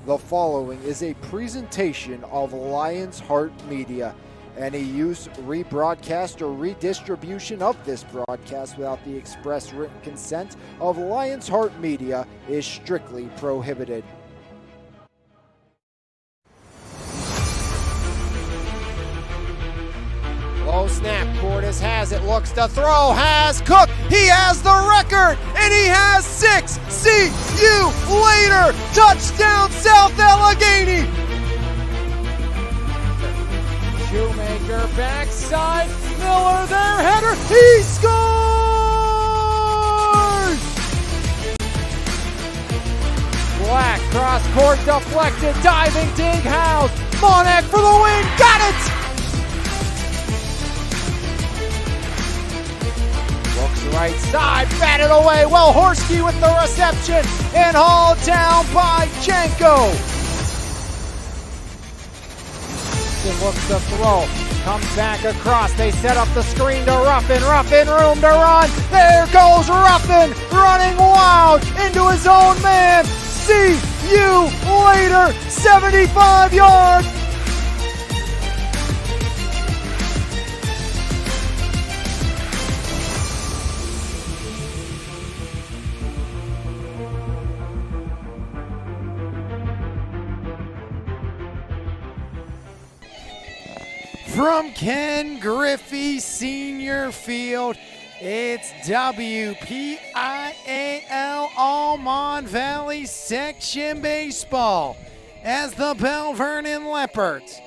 The following is a presentation of Lions Heart Media. Any use, rebroadcast, or redistribution of this broadcast without the express written consent of Lions Heart Media is strictly prohibited. Low snap, Cordes has it, looks to throw, has Cook, he has the record, and he has 6. See you later, touchdown South Allegheny. Shoemaker backside, Miller their header, he scores! Black cross court deflected, diving dig house, Monek for the win, got it! Looks right side, batted away. Well, Horsky with the reception and hauled down by Janko. Looks to throw, comes back across. They set up the screen to Ruffin. Ruffin room to run. There goes Ruffin, running wild into his own man. See you later. 75 yards. From Ken Griffey Senior Field, it's WPIAL Almond Valley Section Baseball as the Belle Vernon Leopards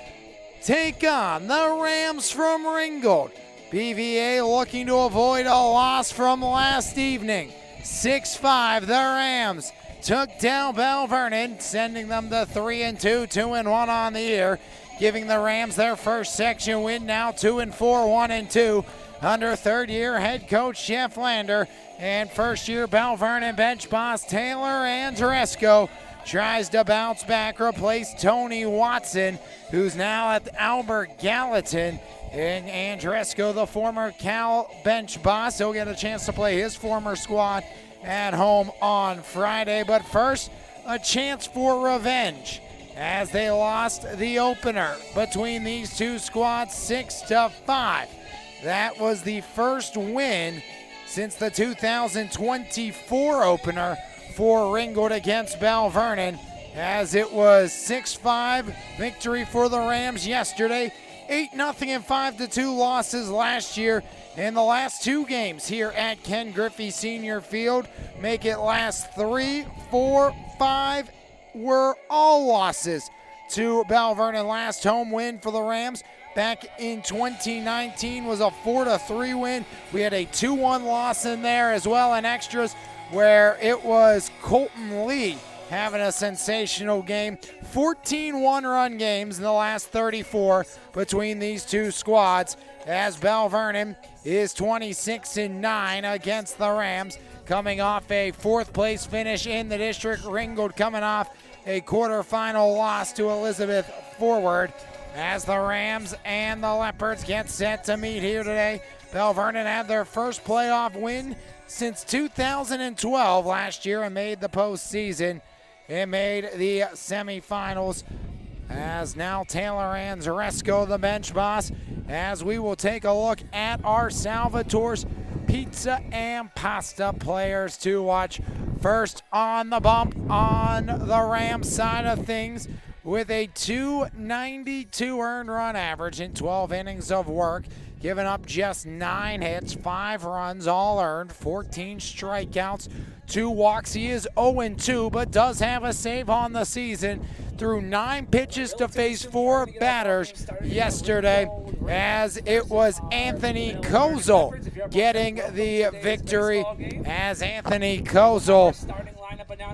take on the Rams from Ringgold. BVA looking to avoid a loss from last evening. 6-5, the Rams took down Belle Vernon, sending them to 3-2, 2-1 on the year, giving the Rams their first section win, now 2-4, 1-2, under third-year head coach Jeff Lander, and first-year Belle Vernon bench boss Taylor Andresco tries to bounce back, replace Tony Watson, who's now at Albert Gallatin. And Andresco, the former Cal bench boss, he'll get a chance to play his former squad at home on Friday. But first, a chance for revenge, as they lost the opener between these two squads 6-5. That was the first win since the 2024 opener for Ringgold against Belle Vernon, as it was 6-5 victory for the Rams yesterday, 8-0 and 5-2 losses last year. In the last two games here at Ken Griffey Senior Field, make it last 3, 4, 5, were all losses to Belle Vernon. Last home win for the Rams back in 2019 was a 4-3 win. We had a 2-1 loss in there as well in extras, where it was Colton Lee having a sensational game. 14 one-run games in the last 34 between these two squads, as Belle Vernon is 26-9 against the Rams, coming off a fourth-place finish in the district. Ringgold coming off a quarterfinal loss to Elizabeth Forward, as the Rams and the Leopards get set to meet here today. Belle Vernon had their first playoff win since 2012 last year and made the postseason. It made the semifinals, as now Taylor Andresco, the bench boss, as we will take a look at our Salvatore's Pizza and Pasta players to watch. First on the bump on the Rams side of things, with a .292 earned run average in 12 innings of work, giving up just 9 hits, 5 runs, all earned, 14 strikeouts, 2 walks. He is 0-2, but does have a save on the season through 9 pitches to face 4 batters yesterday, as it was Anthony Kozel getting the victory, as Anthony Kozel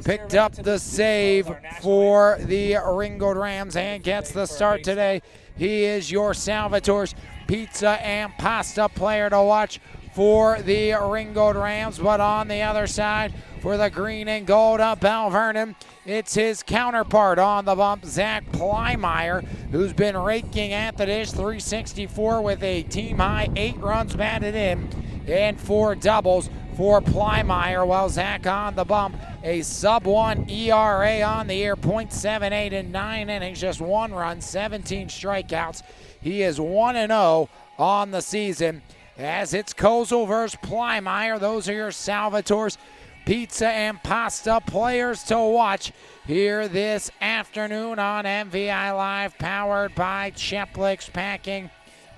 picked up the save for the Ringgold Rams and gets the start today. He is your Salvatore's Pizza and Pasta player to watch for the Ringgold Rams. But on the other side, for the green and gold of Belle Vernon, it's his counterpart on the bump, Zach Plymeyer, who's been raking at the dish, .364 with a team-high 8 runs batted in and 4 doubles for Plymeyer, while Zach on the bump a sub-1 ERA on the year, .78 in 9 innings, just 1 run, 17 strikeouts. He is 1-0 on the season. As it's Kozel versus Plymire, those are your Salvatore's Pizza and Pasta players to watch here this afternoon on MVI Live, powered by Cheplik's Packing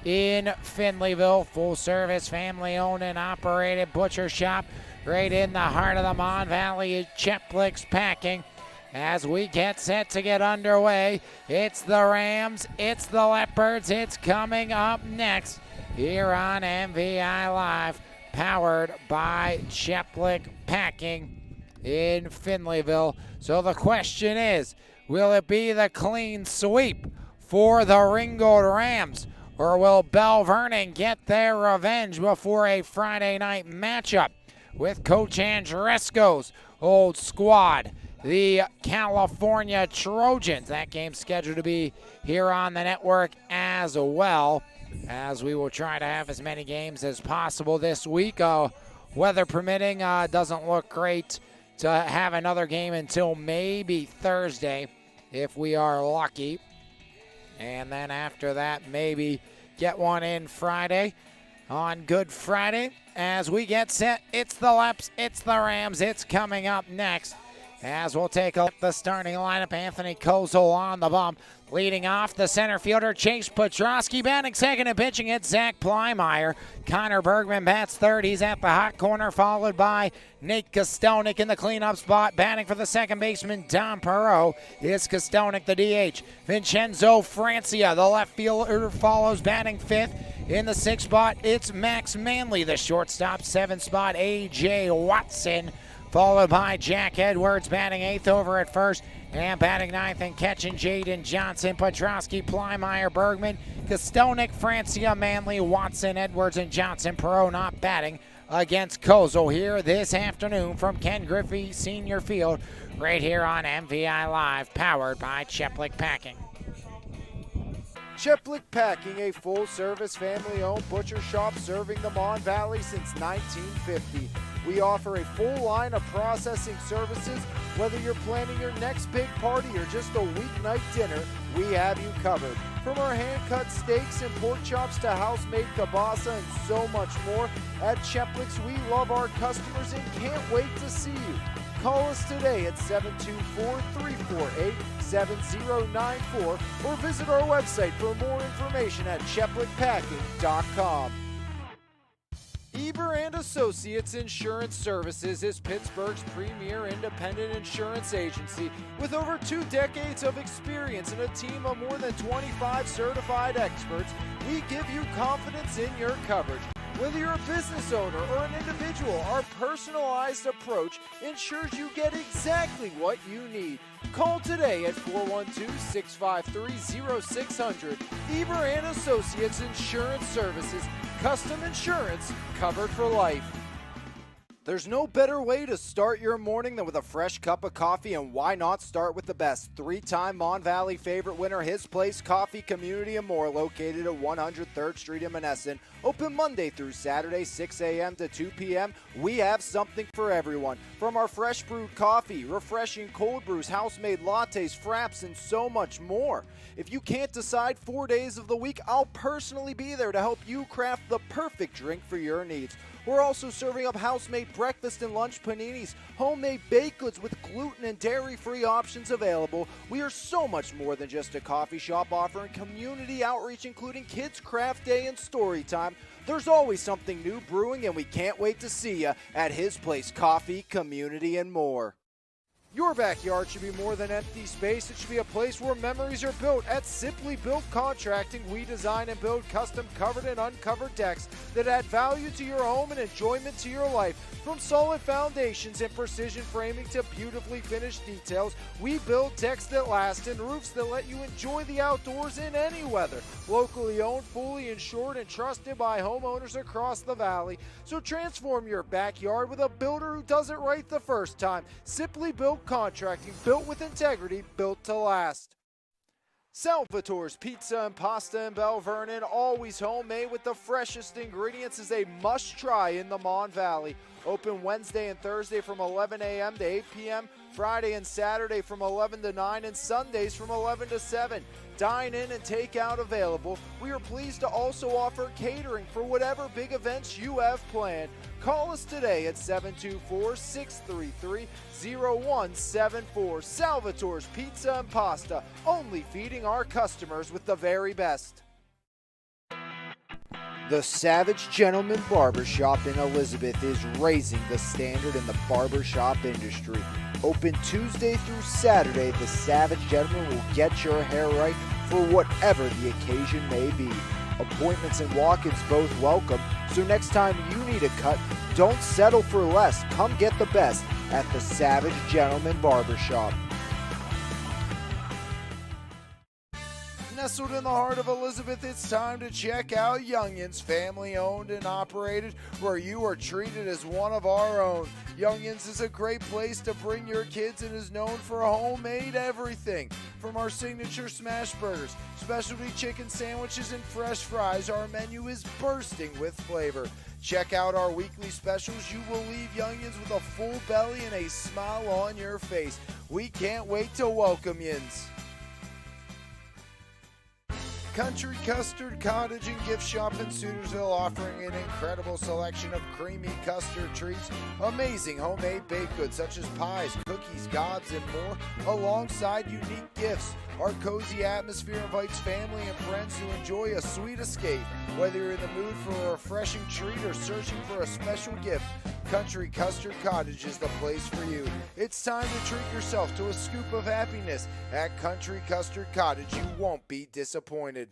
in Finleyville. Full service, family owned and operated butcher shop right in the heart of the Mon Valley. Cheplik's Packing. As we get set to get underway, it's the Rams, it's the Leopards, it's coming up next here on MVI Live, powered by Cheplik Packing in Finleyville. So the question is, will it be the clean sweep for the Ringgold Rams, or will Belle Vernon get their revenge before a Friday night matchup with Coach Andresco's old squad, the California Trojans? That game's scheduled to be here on the network as well, as we will try to have as many games as possible this week. Weather permitting, doesn't look great to have another game until maybe Thursday if we are lucky. And then after that, maybe get one in Friday on Good Friday. As we get set, it's the Leps, it's the Rams, it's coming up next. As we'll take a look at the starting lineup, Anthony Kozel on the bump. Leading off, the center fielder, Chase Petrosky. Batting second and pitching it, Zach Plymire. Connor Bergman bats third. He's at the hot corner, followed by Nate Kostelnik in the cleanup spot. Batting for the second baseman, Don Perot, is Kostelnik, the DH. Vincenzo Francia, the left fielder, follows, batting fifth. In the sixth spot, it's Max Manley, the shortstop. Seventh spot, A.J. Watson, followed by Jack Edwards, batting eighth over at first, and batting ninth and catching Jaden Johnson. Petrosky, Plymire, Bergman, Kostelnik, Francia, Manley, Watson, Edwards, and Johnson. Perot not batting against Kozel here this afternoon from Ken Griffey Senior Field, right here on MVI Live, powered by Cheplik Packing. Cheplik Packing, a full-service, family-owned butcher shop serving the Mon Valley since 1950. We offer a full line of processing services. Whether you're planning your next big party or just a weeknight dinner, we have you covered. From our hand-cut steaks and pork chops to house-made kielbasa and so much more, at Cheplik's we love our customers and can't wait to see you. Call us today at 724-348-7094 or visit our website for more information at cheplikpacking.com. Eber and Associates Insurance Services is Pittsburgh's premier independent insurance agency with over 2 decades of experience and a team of more than 25 certified experts. We give you confidence in your coverage. Whether you're a business owner or an individual, our personalized approach ensures you get exactly what you need. Call today at 412-653-0600. Eber and Associates Insurance Services. Custom insurance covered for life. There's no better way to start your morning than with a fresh cup of coffee, and why not start with the best? 3-time Mon Valley favorite winner, His Place Coffee Community and More, located at 103rd Street in Monessen. Open Monday through Saturday, 6 a.m. to 2 p.m. We have something for everyone. From our fresh brewed coffee, refreshing cold brews, house-made lattes, fraps, and so much more. If you can't decide 4 days of the week, I'll personally be there to help you craft the perfect drink for your needs. We're also serving up house-made breakfast and lunch paninis, homemade baked goods with gluten and dairy-free options available. We are so much more than just a coffee shop, offering community outreach including Kids Craft Day and Story Time. There's always something new brewing, and we can't wait to see you at His Place Coffee, Community, and More. Your backyard should be more than empty space. It should be a place where memories are built. At Simply Built Contracting, we design and build custom covered and uncovered decks that add value to your home and enjoyment to your life. From solid foundations and precision framing to beautifully finished details, we build decks that last and roofs that let you enjoy the outdoors in any weather. Locally owned, fully insured, and trusted by homeowners across the valley. So transform your backyard with a builder who does it right the first time. Simply Built Contracting, built with integrity, built to last. Salvatore's Pizza and Pasta in Belle Vernon, always homemade with the freshest ingredients, is a must-try in the Mon Valley. Open Wednesday and Thursday from 11 a.m. to 8 p.m., Friday and Saturday from 11 to 9, and Sundays from 11 to 7. Dine in and take out available. We are pleased to also offer catering for whatever big events you have planned. Call us today at 724-633-0174. Salvatore's Pizza and Pasta, only feeding our customers with the very best. The Savage Gentleman Barbershop in Elizabeth is raising the standard in the barbershop industry. Open Tuesday through Saturday, the Savage Gentleman will get your hair right for whatever the occasion may be. Appointments and walk-ins both welcome, so next time you need a cut, don't settle for less. Come get the best at the Savage Gentleman Barbershop. Nestled in the heart of Elizabeth, it's time to check out Youngins, family owned and operated, where you are treated as one of our own. Youngins is a great place to bring your kids and is known for homemade everything. From our signature smash burgers, specialty chicken sandwiches, and fresh fries, our menu is bursting with flavor. Check out our weekly specials. You will leave Youngins with a full belly and a smile on your face. We can't wait to welcome yins. Country Custard Cottage and Gift Shop in Sutersville, offering an incredible selection of creamy custard treats, amazing homemade baked goods such as pies, cookies, gobs, and more, alongside unique gifts. Our cozy atmosphere invites family and friends to enjoy a sweet escape. Whether you're in the mood for a refreshing treat or searching for a special gift, Country Custard Cottage is the place for you. It's time to treat yourself to a scoop of happiness. At Country Custard Cottage, you won't be disappointed.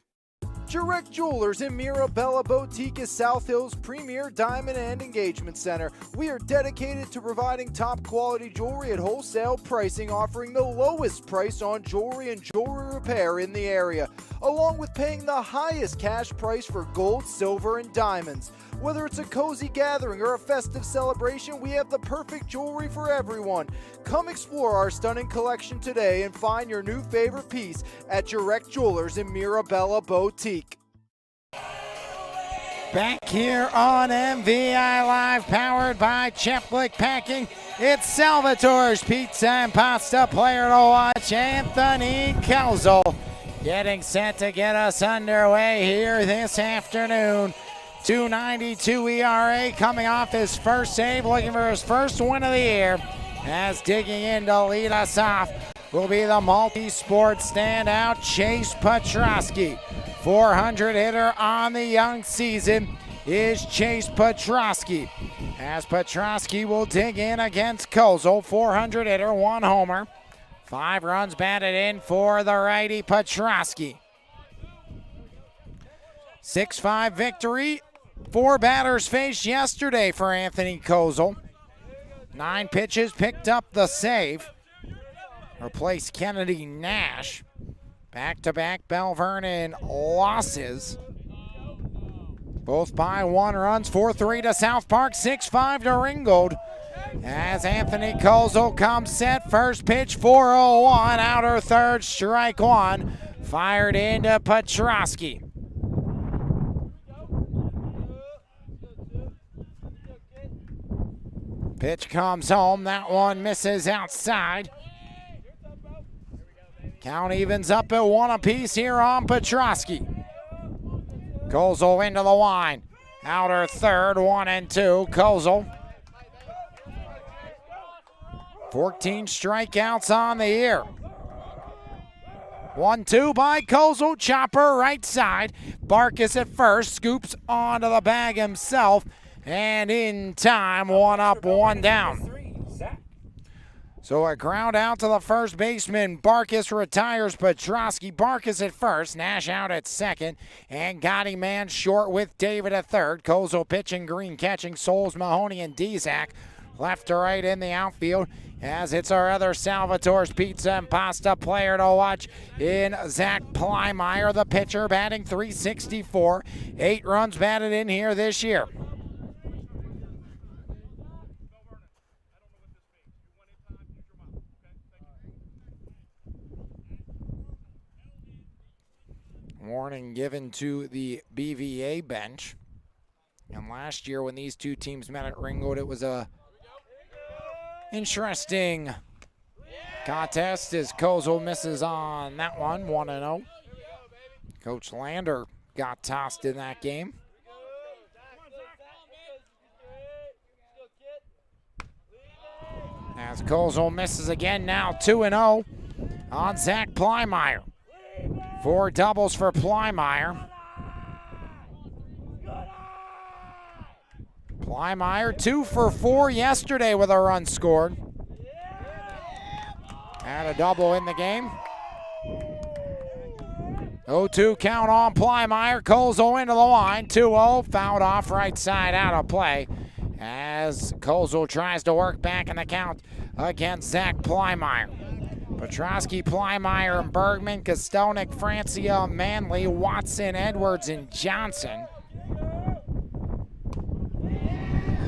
Direct Jewelers in Mirabella Boutique is South Hill's premier diamond and engagement center. We are dedicated to providing top quality jewelry at wholesale pricing, offering the lowest price on jewelry and jewelry repair in the area, along with paying the highest cash price for gold, silver, and diamonds. Whether it's a cozy gathering or a festive celebration, we have the perfect jewelry for everyone. Come explore our stunning collection today and find your new favorite piece at Direct Jewelers in Mirabella Boutique. Back here on MVI Live, powered by Cheplick Packing, it's Salvatore's Pizza and Pasta, player to watch, Anthony Kozel, getting set to get us underway here this afternoon. 2.92 ERA, coming off his first save, looking for his first win of the year. As digging in to lead us off will be the multi-sport standout Chase Petrosky. 400 hitter on the young season is Chase Petrosky. As Petrosky will dig in against Kozel, 400 hitter, 1 homer. 5 runs batted in for the righty Petrosky. 6-5 victory. 4 batters faced yesterday for Anthony Kozel. 9 pitches, picked up the save. Replaced Kennedy Nash. Back-to-back Belle Vernon losses. Both by 1 runs, 4-3 to South Park, 6-5 to Ringgold. As Anthony Kozel comes set, first pitch, 4-0-1, outer third, strike 1. Fired into Petrosky. Pitch comes home, that one misses outside. Count evens up at 1 apiece here on Petrosky. Kozel into the line. Outer third, 1-2, Kozel. 14 strikeouts on the year. 1-2 by Kozel, chopper right side. Barkis at first, scoops onto the bag himself. And in time, 1 up, 1 down. So a ground out to the first baseman. Barkis retires Petrosky. Barkis at first, Nash out at second, and Gotti man short with David at third. Kozel pitching, Green catching, Souls, Mahoney, and Dzak left to right in the outfield. As it's our other Salvatore's Pizza and Pasta player to watch in Zach Plymeyer, the pitcher, batting .364. 8 runs batted in here this year. Warning given to the BVA bench. And last year when these two teams met at Ringgold, it was a interesting contest as Kozel misses on that one, 1-0. Coach Lander got tossed in that game. As Kozel misses again, now 2-0 on Zach Plymeyer. 4 doubles for Plymeyer. Plymeyer 2 for 4 yesterday with a run scored. Had a double in the game. 0-2 count on Plymeyer. Kozel into the line. 2-0. Fouled off right side out of play as Kozel tries to work back in the count against Zach Plymeyer. Petrosky, Plymeyer, and Bergman, Kostonik, Francia, Manley, Watson, Edwards, and Johnson.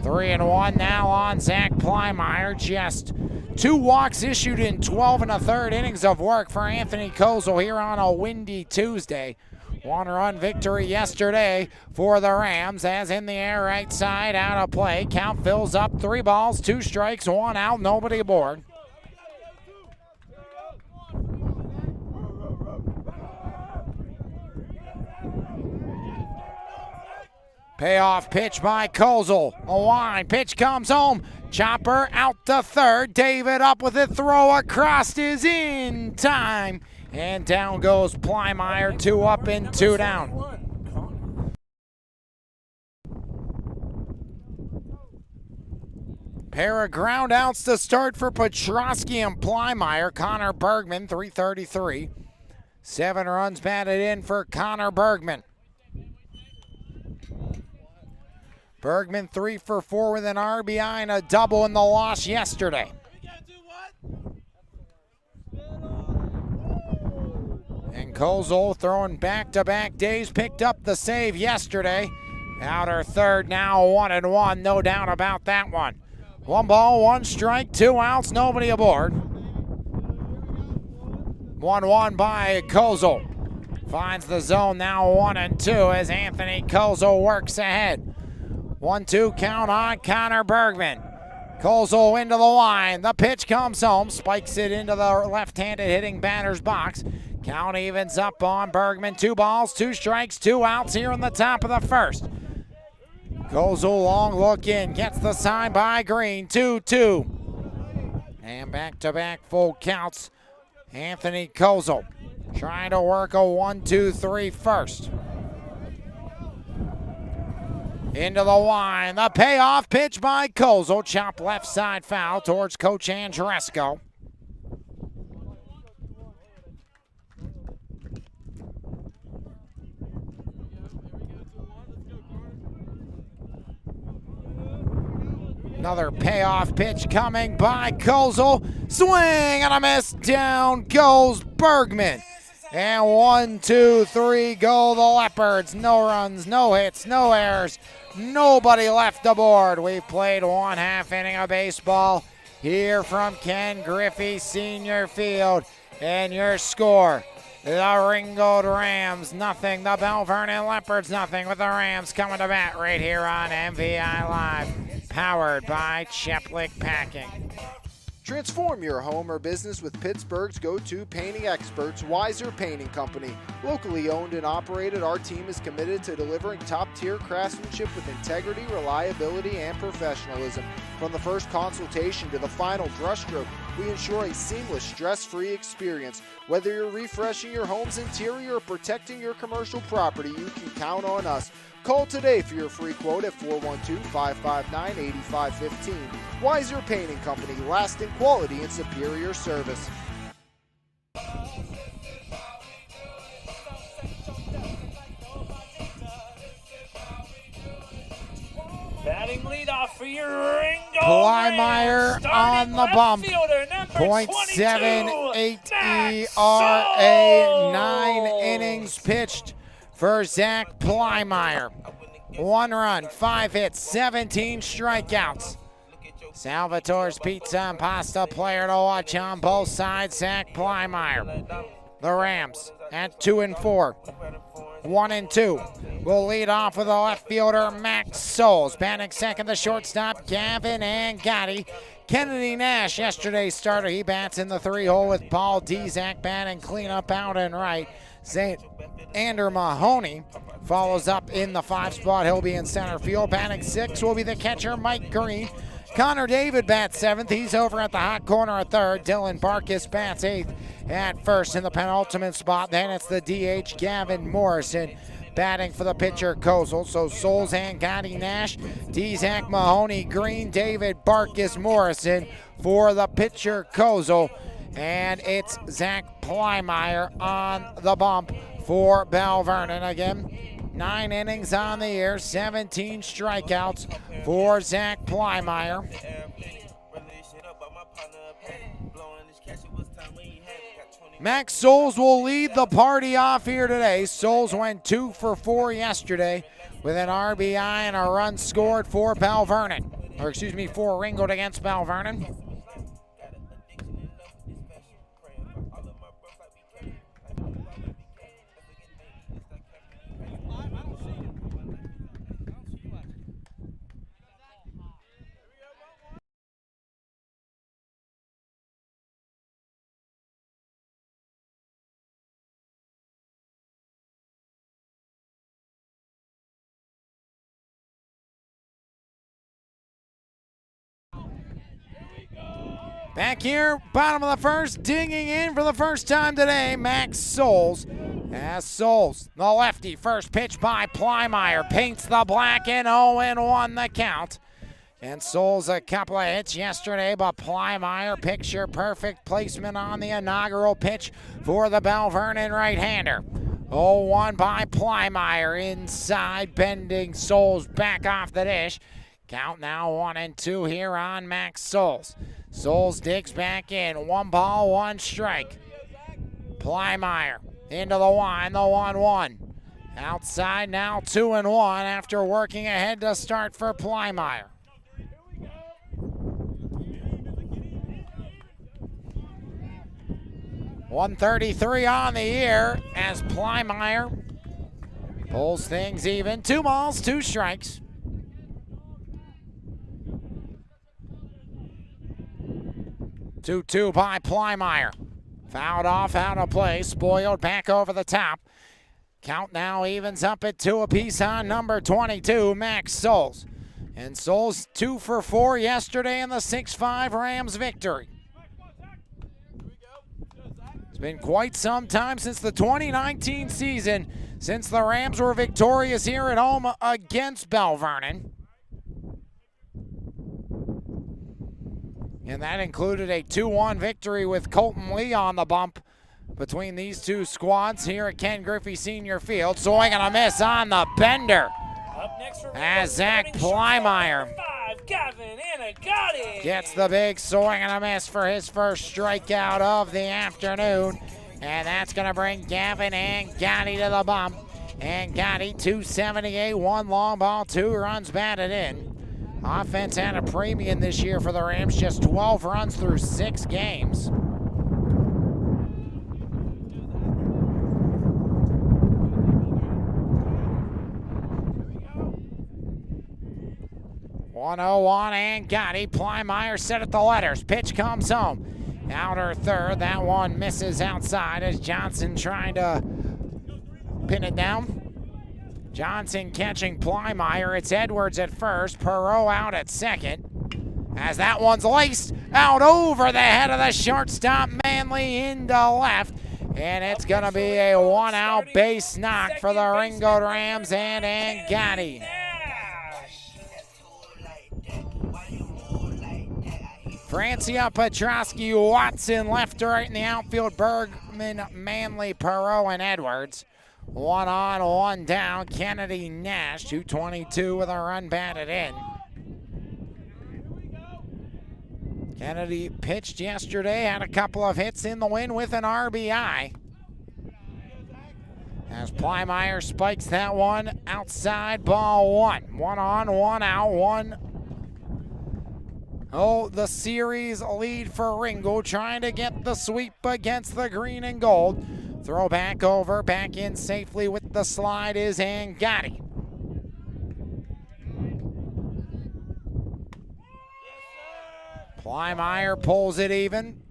3-1 now on Zach Plymeyer. Just 2 walks issued in 12 1/3 innings of work for Anthony Kozel here on a windy Tuesday. 1-run victory yesterday for the Rams, as in the air right side out of play. Count fills up, 3 balls, 2 strikes, 1 out, nobody aboard. Payoff pitch by Kozel. A line pitch comes home. Chopper out to third. David up with it. Throw across is in time. And down goes Plymeyer. 2 up and 2 down. Pair of ground outs to start for Petrosky and Plymeyer. Connor Bergman, 333. 7 runs batted in for Connor Bergman. Bergman 3 for 4 with an RBI and a double in the loss yesterday. And Kozel throwing back-to-back days, picked up the save yesterday. Outer third now, 1-1, no doubt about that one. 1 ball, 1 strike, 2 outs, nobody aboard. 1-1 by Kozel. Finds the zone now 1-2 as Anthony Kozel works ahead. 1-2 count on Connor Bergman. Kozel into the line. The pitch comes home. Spikes it into the left-handed hitting batter's box. Count evens up on Bergman. 2 balls, 2 strikes, 2 outs here in the top of the first. Kozel long look in. Gets the sign by Green. 2-2. And back-to-back full counts. Anthony Kozel trying to work a 1-2-3 first. Into the line, the payoff pitch by Kozel. Chop left side foul towards Coach Andresco. Another payoff pitch coming by Kozel. Swing and a miss. Down goes Bergman. And 1, 2, 3 go the Leopards. No runs, no hits, no errors. Nobody left aboard. We've played 1/2 inning of baseball here from Ken Griffey Senior Field. And your score, the Ringgold Rams, nothing. The Belle Vernon Leopards, nothing, with the Rams coming to bat right here on MVI Live. Powered by Cheplick Packing. Transform your home or business with Pittsburgh's go-to painting experts, Weiser Painting Company. Locally owned and operated, our team is committed to delivering top-tier craftsmanship with integrity, reliability, and professionalism. From the first consultation to the final brushstroke, we ensure a seamless, stress-free experience. Whether you're refreshing your home's interior or protecting your commercial property, you can count on us. Call today for your free quote at 412-559-8515. Weiser Painting Company, lasting quality and superior service. Batting leadoff for your Ringgold. Plymeyer on the bump. .78 ERA, 9 innings pitched for Zach Plymeyer. 1 run, 5 hits, 17 strikeouts. Salvatore's Pizza and Pasta player to watch on both sides, Zach Plymeyer. The Rams at 2-4. 1-2. We'll lead off with the left fielder, Max Souls. Batting second, the shortstop, Gavin Angotti. Kennedy Nash, yesterday's starter, he bats in the 3-hole with Paul Dzak batting cleanup out and right. Xander Mahoney follows up in the 5 spot. He'll be in center field. Batting 6 will be the catcher, Mike Green. Connor David bats 7th. He's over at the hot corner at 3rd. Dylan Barkis bats 8th at 1st in the penultimate spot. Then it's the DH, Gavin Morrison, batting for the pitcher, Kozel. So Souls, Angotti, Nash, Dzak, Mahoney, Green, David, Barkis, Morrison for the pitcher, Kozel. And it's Zach Plymeyer on the bump for Belle Vernon. Again, 9 innings on the year, 17 strikeouts for Zach Plymeyer. Max Souls will lead the party off here today. Souls went 2 for 4 yesterday with an RBI and a run scored for Belle Vernon. Or excuse me, for Ringgold against Belle Vernon. Back here, bottom of the first, digging in for the first time today, Max Souls. As Souls, the lefty, first pitch by Plymeyer, paints the black and 0-1 the count. And Souls a couple of hits yesterday, but Plymeyer, picture perfect placement on the inaugural pitch for the Belle Vernon right-hander. 0-1 by Plymeyer, inside, bending Souls back off the dish. Count now 1-2 here on Max Souls. Souls digs back in. 1 ball, 1 strike. Plymeyer into the 1, the 1-1. Outside now 2-1 after working ahead to start for Plymeyer. .133 on the year as Plymeyer pulls things even. 2 balls, 2 strikes. 2-2 by Plymeyer. Fouled off, out of play, spoiled back over the top. Count now evens up at 2 apiece on number 22, Max Souls. And Souls 2 for 4 yesterday in the 6-5 Rams victory. It's been quite some time since the 2019 season since the Rams were victorious here at home against Belle Vernon. And that included a 2-1 victory with Colton Lee on the bump between these two squads here at Ken Griffey Senior Field. Swing and a miss on the bender. Up next for As Zach Plymeyer gets the big swing and a miss for his first strikeout of the afternoon. And that's going to bring Gavin Angotti to the bump. Angotti, 278, 1 long ball, 2 runs batted in. Offense had a premium this year for the Rams, just 12 runs through 6 games. .101 Angotti, Plymeyer set at the letters. Pitch comes home. Outer third, that one misses outside as Johnson trying to pin it down. Johnson catching Plymeyer. It's Edwards at first. Perot out at second. As that one's laced out over the head of the shortstop, Manley into left. And it's going to be a 1-out base knock for the Ringgold Rams and Angotti. Francia, Petrosky, Watson, left to right in the outfield. Bergman, Manley, Perot, and Edwards. 1 on, 1 down. Kennedy Nash, 222 with a run batted in. Kennedy pitched yesterday, had a couple of hits in the win with an RBI. As Plymeyer spikes that one outside, ball 1. 1 on, 1 out, 1. Oh, the series lead for Ringgold, trying to get the sweep against the green and gold. Throw back over, back in safely with the slide is Angotti. Plymire pulls it even.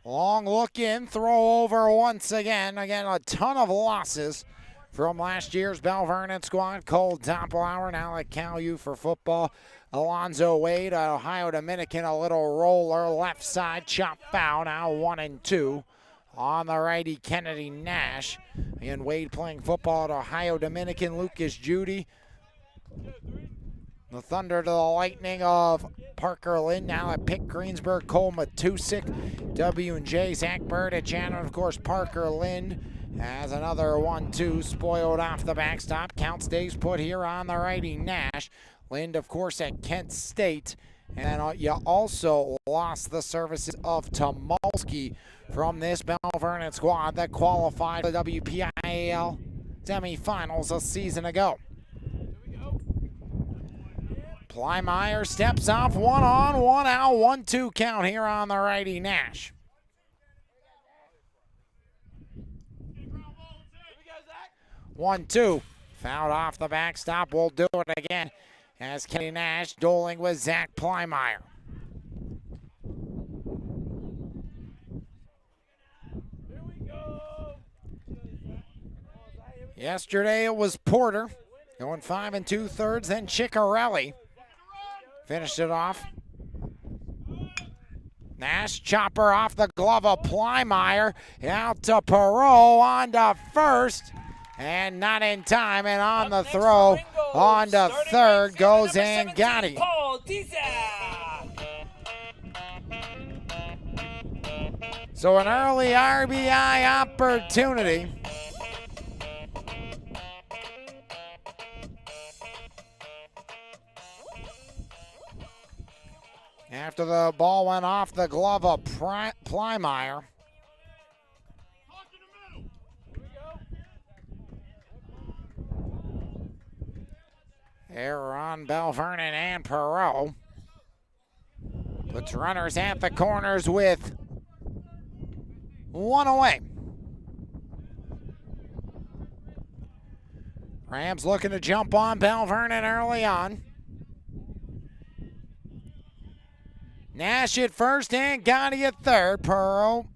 Long look in, throw over once again. Again, a ton of losses from last year's Belle Vernon squad. Cole Doppelauer, now at Cal U for football. Alonzo Wade, Ohio Dominican, a little roller left side, chop foul, now 1-2. On the righty, Kennedy Nash. Again, Wade playing football at Ohio Dominican. Lucas Judy. The Thunder to the Lightning of Parker Lynn, now at Pitt Greensburg, Cole Matusik, W&J, Zach Bird at Jan, and of course Parker Lynn has another 1-2, spoiled off the backstop. Count stays put here on the righty, Nash. Lind, of course, at Kent State. And you also lost the services of Tomolsky from this Belle Vernon squad that qualified for the WPIAL semifinals a season ago. Plymire steps off, 1 on, 1 out, 1-2 count here on the righty, Nash. One, two, fouled off the backstop. We'll do it again as Kenny Nash dueling with Zach Plymire. Yesterday it was Porter going 5 2/3, then Ciccarelli finished it off. Nash chopper off the glove of Plymire, out to Perot on to first, and not in time, and on the throw on to third goes Angotti. So an early RBI opportunity. After the ball went off the glove of Plymire. Error on Belle Vernon and Perot. Puts runners at the corners with 1 away. Rams looking to jump on Belle Vernon early on. Nash at first and Gotti at third. Perot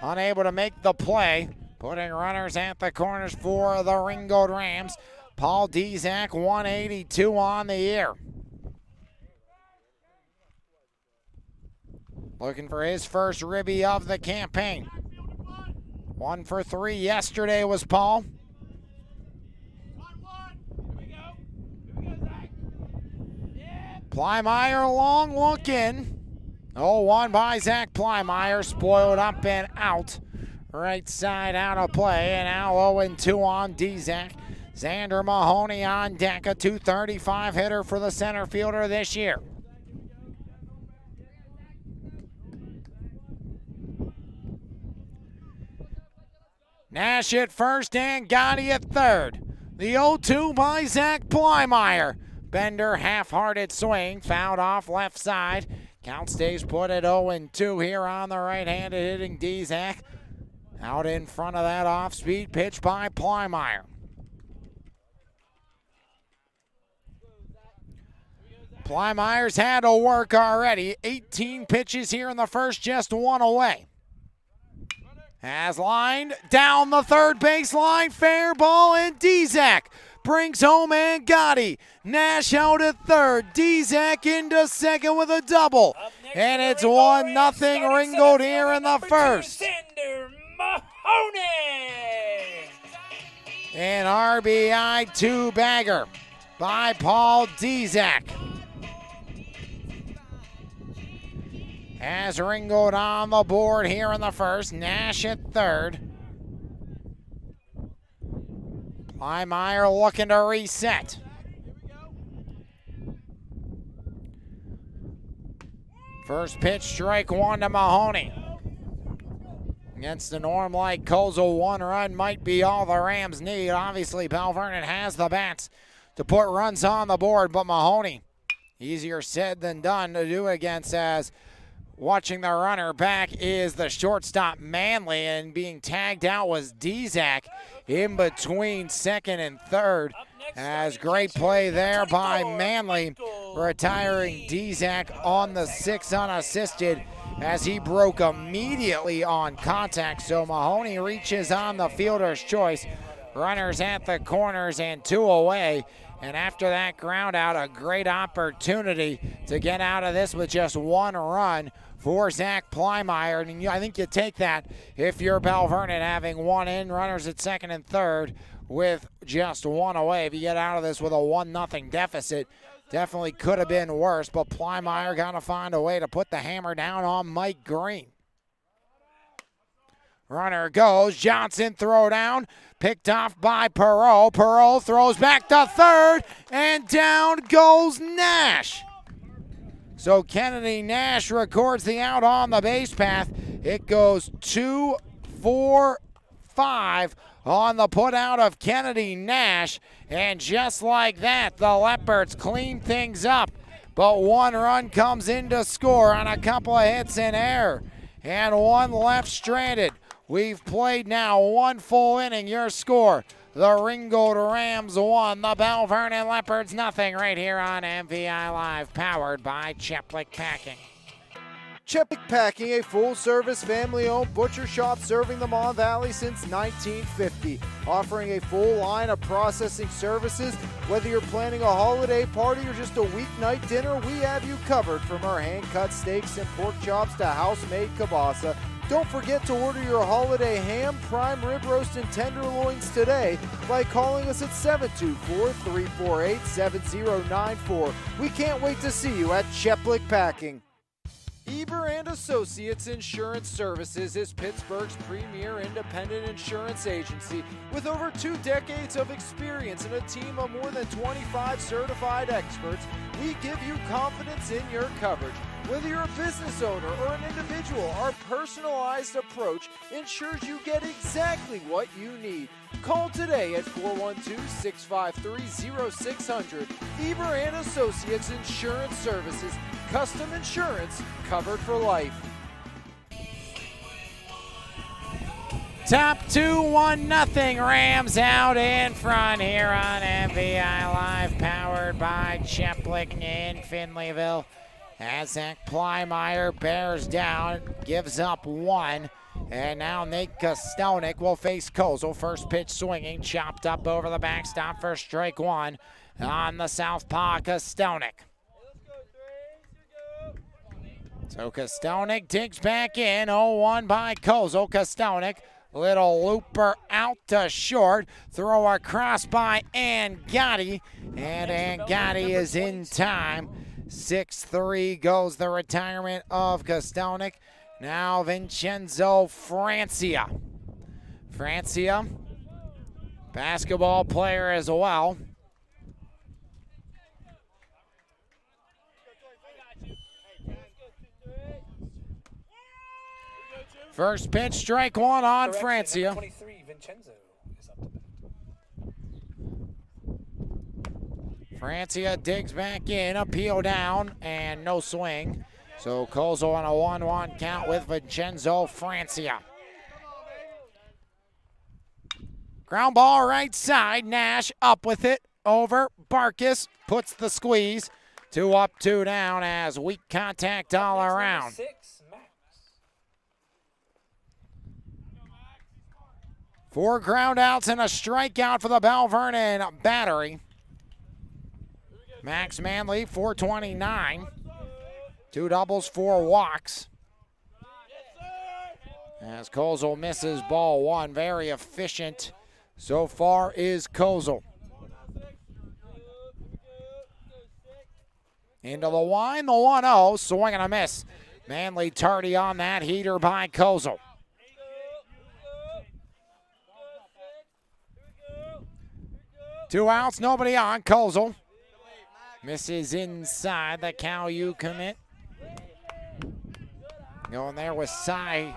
unable to make the play. Putting runners at the corners for the Ringgold Rams. Paul Dzak, 182 on the year. Looking for his first ribby of the campaign. 1 for 3 yesterday was Paul. Plymire long look in. 0-1 by Zach Plymire, spoiled up and out. Right side out of play, and now 0-2 on Dzak. Xander Mahoney on deck, a 235 hitter for the center fielder this year. Nash at first and Gotti at third. The 0-2 by Zach Plymire. Bender, half-hearted swing, fouled off left side. Count stays put at 0-2 here on the right-handed hitting Dzak. Out in front of that off-speed pitch by Plymire. Plymire's had to work already. 18 pitches here in the first, just 1 away. Has lined down the third baseline, fair ball, and Dzak brings home Angotti. Nash out at third. Dzak into second with a double. And it's 1-0 Ringgold here in the first. An RBI 2-bagger by Paul Dzak. Has Ringgold on the board here in the first. Nash at third. Plymire looking to reset. First pitch, strike 1 to Mahoney. Against the norm like Kozel, 1 run might be all the Rams need. Obviously, Belle Vernon has the bats to put runs on the board, but Mahoney, easier said than done to do against, as watching the runner back is the shortstop Manley, and being tagged out was Dzak in between second and third. As great play there by Manley, retiring Dzak on the 6 unassisted as he broke immediately on contact. So Mahoney reaches on the fielder's choice. Runners at the corners and 2 away. And after that ground out, a great opportunity to get out of this with just 1 run for Zach Plymeyer. And I think you take that if you're Belle Vernon, having 1 in, runners at second and third with just 1 away. If you get out of this with a 1-0 deficit, definitely could have been worse, but Plymeyer got to find a way to put the hammer down on Mike Green. Runner goes, Johnson throw down, picked off by Perot. Perot throws back to third, and down goes Nash. So Kennedy Nash records the out on the base path. It goes 2-4-5 on the put out of Kennedy Nash. And just like that, the Leopards clean things up. But 1 run comes in to score on a couple of hits in air. And 1 left stranded. We've played now 1 full inning. Your score, the Ringgold Rams 1, the Belle Vernon Leopards nothing, right here on MVI Live, powered by Cheplik Packing. Cheplik Packing, a full-service, family-owned butcher shop serving the Mon Valley since 1950. Offering a full line of processing services. Whether you're planning a holiday party or just a weeknight dinner, we have you covered. From our hand-cut steaks and pork chops to house-made kielbasa. Don't forget to order your holiday ham, prime rib roast, and tenderloins today by calling us at 724-348-7094. We can't wait to see you at Cheplik Packing. Eber and Associates Insurance Services is Pittsburgh's premier independent insurance agency with over 2 decades of experience and a team of more than 25 certified experts. We give you confidence in your coverage. Whether you're a business owner or an individual, our personalized approach ensures you get exactly what you need. Call today at 412-653-0600. Eber and Associates Insurance Services. Custom insurance covered for life. Top 2, 1-0. Rams out in front here on MVI Live, powered by Cheplik in Finleyville. As Zach Plymeyer bears down, gives up 1. And now Nate Kostonik will face Kozel. First pitch swinging, chopped up over the backstop for strike 1 on the southpaw Kostonik. So Kostonik digs back in, 0-1 by Kozel. Kostonik, little looper out to short. Throw across by Angotti, and Angotti is in time. 6-3 goes the retirement of Kostonik. Now Vincenzo Francia. Francia, basketball player as well. First pitch, strike 1 on Francia. 23, Vincenzo is up to bat. Francia digs back in, appeal down, and no swing. So Kozel on a 1-1 count with Vincenzo Francia. Ground ball right side, Nash up with it, over, Barkis puts the squeeze. 2 up, 2 down as weak contact all around. 6, Max. 4 ground outs and a strikeout for the Belle Vernon battery. Max Manley, 429. 2 doubles, 4 walks. As Kozel misses ball 1, very efficient so far is Kozel. Into the line, the 1-0, swing and a miss. Manley tardy on that heater by Kozel. Two outs, nobody on. Kozel misses inside the Cal-U commit. Going there with JB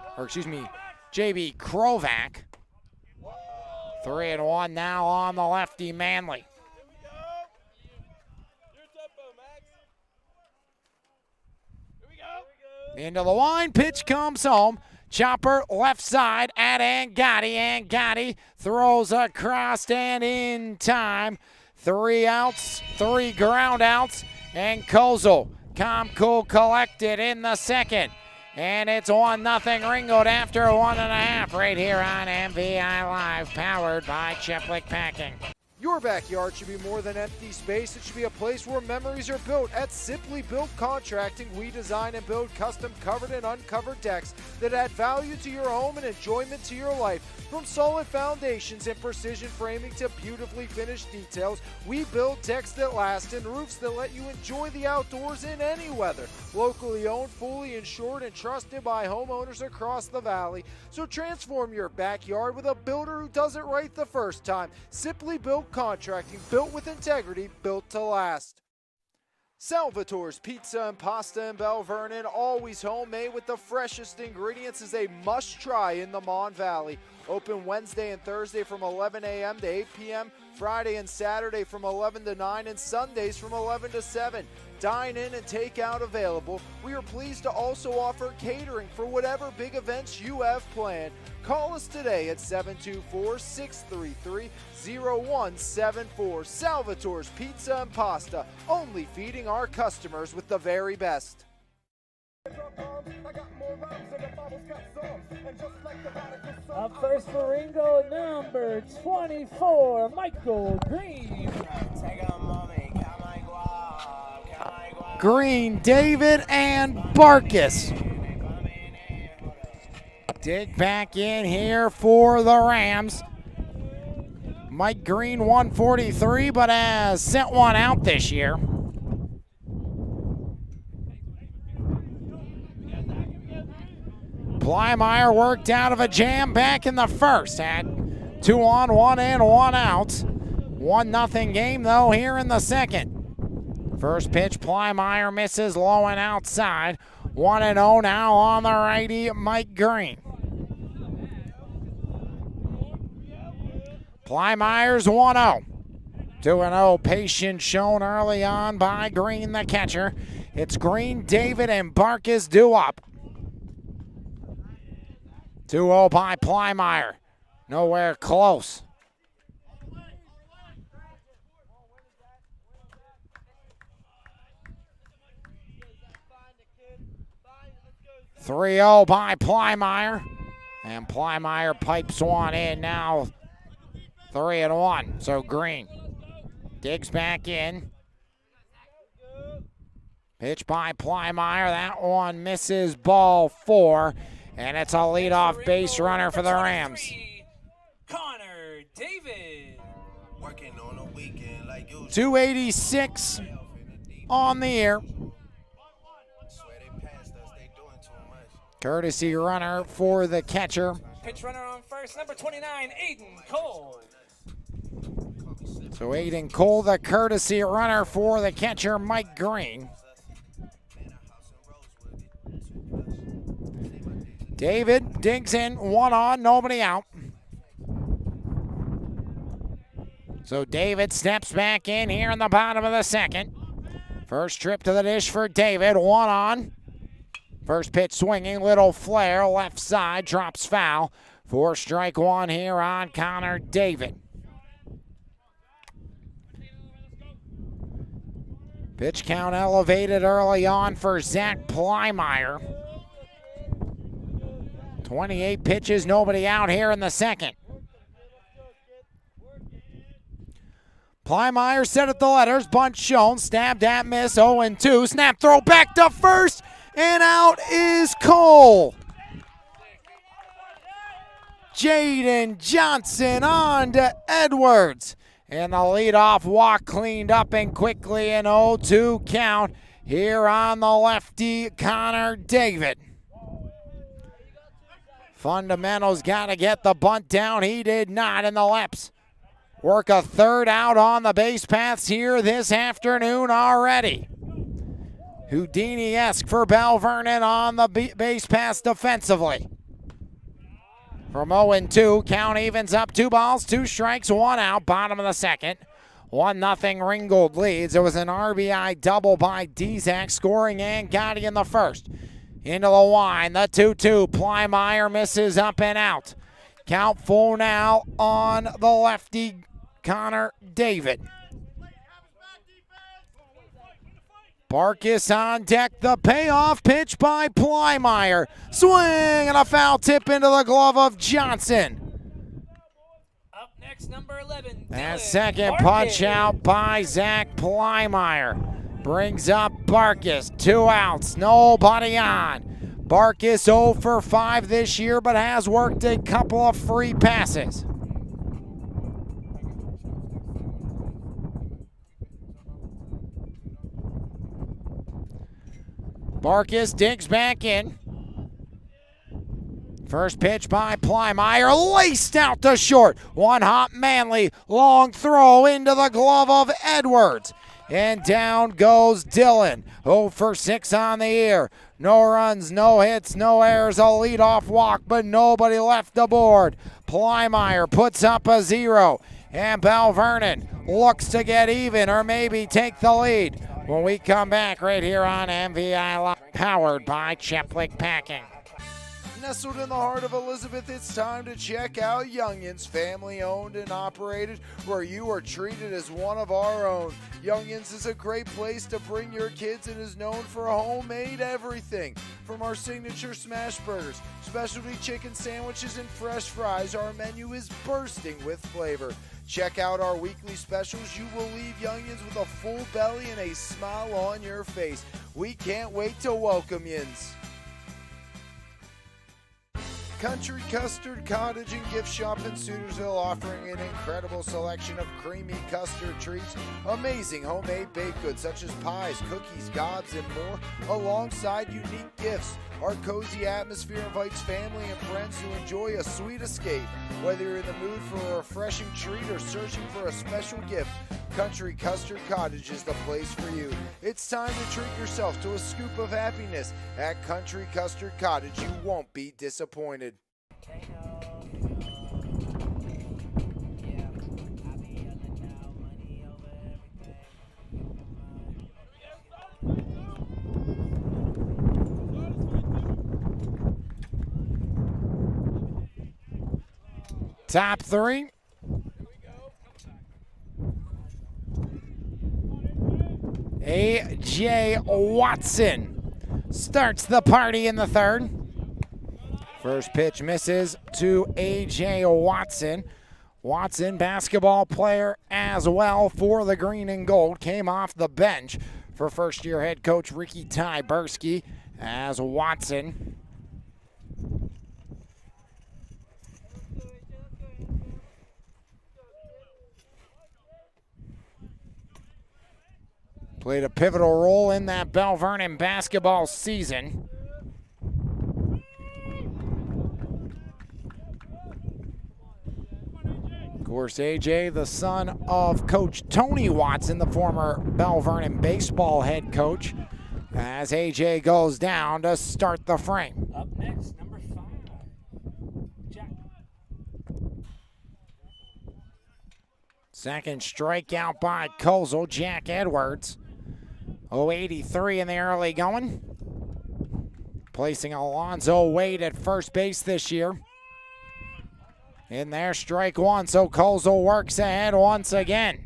Krovac. 3-1 now on the lefty Manley. Into the line, pitch comes home. Chopper left side at Angotti. Angotti throws across and in time. 3 outs, 3 ground outs, and Kozel. Cool collected in the second. And it's 1-0 Ringgold after 1.5 right here on MVI Live, powered by Cheplick Packing. Your backyard should be more than empty space. It should be a place where memories are built. At Simply Built Contracting, we design and build custom covered and uncovered decks that add value to your home and enjoyment to your life. From solid foundations and precision framing to beautifully finished details, we build decks that last and roofs that let you enjoy the outdoors in any weather. Locally owned, fully insured, and trusted by homeowners across the valley. So transform your backyard with a builder who does it right the first time. Simply Built Contracting, built with integrity, built to last. Salvatore's Pizza and Pasta in Belle Vernon, always homemade with the freshest ingredients, is a must-try in the Mon Valley. Open Wednesday and Thursday from 11 a.m. to 8 p.m., Friday and Saturday from 11 to 9, and Sundays from 11 to 7. Dine in and take out available. We are pleased to also offer catering for whatever big events you have planned. Call us today at 724-633-0174. Salvatore's Pizza and Pasta, only feeding our customers with the very best. Up first for Ringgold, number 24, Michael Green. Green, David, and Barkus. Dig back in here for the Rams. Mike Green, 143, but has sent one out this year. Plymire worked out of a jam back in the first. Had 2 on, 1 in, 1 out. 1-0 game, though, here in the second. First pitch, Plymire misses low and outside. 1-0 now on the righty, Mike Green. Plymire's 1-0. 2-0 patience shown early on by Green, the catcher. It's Green, David, and Barkus due up. 2-0 by Plymire. Nowhere close. (3-0) by Plymire. And Plymire pipes one in now. 3-1. So Green digs back in. Pitch by Plymire. That one misses, ball 4. And it's a leadoff base runner for the Rams. Connor David. 286 on the year. Courtesy runner for the catcher. Pitch runner on first, number 29, Aiden Cole. So Aiden Cole, the courtesy runner for the catcher, Mike Green. David digs in, 1 on, nobody out. So David steps back in here in the bottom of the second. First trip to the dish for David, 1 on. First pitch swinging, little flare, left side, drops foul. 4 strike 1 here on Connor David. Pitch count elevated early on for Zach Plymire. 28 pitches, nobody out here in the second. Plymire set at the letters, bunt shown, stabbed at miss, 0-2. Snap throw back to first, and out is Cole. Jaden Johnson on to Edwards. And the leadoff walk cleaned up and quickly, an 0-2 count here on the lefty, Connor David. Fundamentals got to get the bunt down. He did not in the Leps. Work a third out on the base paths here this afternoon already. Houdini-esque for Belle Vernon on the base paths defensively. From 0-2, count evens up, 2 balls, 2 strikes, 1 out, bottom of the second. 1-0 Ringgold leads. It was an RBI double by Dzak, scoring Angotti in the first. Into the line, the 2-2. Plymeyer misses up and out. Count full now on the lefty, Connor David. Barkis on deck, the payoff pitch by Plymeyer. Swing and a foul tip into the glove of Johnson. Up next, number 11. That Dylan second Barkis. punch out by Zach Plymeyer brings up Barkis. 2 outs, nobody on. Barkis 0 for 5 this year, but has worked a couple of free passes. Barkis digs back in. First pitch by Plymeyer, laced out to short. One hop Manley, long throw into the glove of Edwards. And down goes Dylan. 0 for 6 on the year. No runs, no hits, no errors, a leadoff walk, but nobody left the board. Plymeyer puts up a 0. And Belle Vernon looks to get even or maybe take the lead when we come back right here on MVI Live, powered by Cheplick Packing. Nestled in the heart of Elizabeth, it's time to check out Youngins, family owned and operated, where you are treated as one of our own. Youngins is a great place to bring your kids and is known for homemade everything. From our signature smash burgers, specialty chicken sandwiches, and fresh fries, our menu is bursting with flavor. Check out our weekly specials. You will leave Youngins with a full belly and a smile on your face. We can't wait to welcome yins. Country Custard Cottage and Gift Shop in Sutersville, offering an incredible selection of creamy custard treats, amazing homemade baked goods such as pies, cookies, gobs, and more, alongside unique gifts. Our cozy atmosphere invites family and friends to enjoy a sweet escape. Whether you're in the mood for a refreshing treat or searching for a special gift, Country Custard Cottage is the place for you. It's time to treat yourself to a scoop of happiness. At Country Custard Cottage, you won't be disappointed. Top 3. A.J. Watson starts the party in the 3rd. First pitch misses to A.J. Watson. Watson, basketball player as well for the Green and Gold, came off the bench for first-year head coach Ricky Tyberski as Watson. Played a pivotal role in that Belle Vernon basketball season. Of course, AJ, the son of Coach Tony Watson, the former Belle Vernon baseball head coach, as AJ goes down to start the frame. Up next, number 5. Jack. Second strikeout by Kozel, Jack Edwards. 083 in the early going. Placing Alonzo Wade at first base this year. In there, strike 1, so Kozel works ahead once again.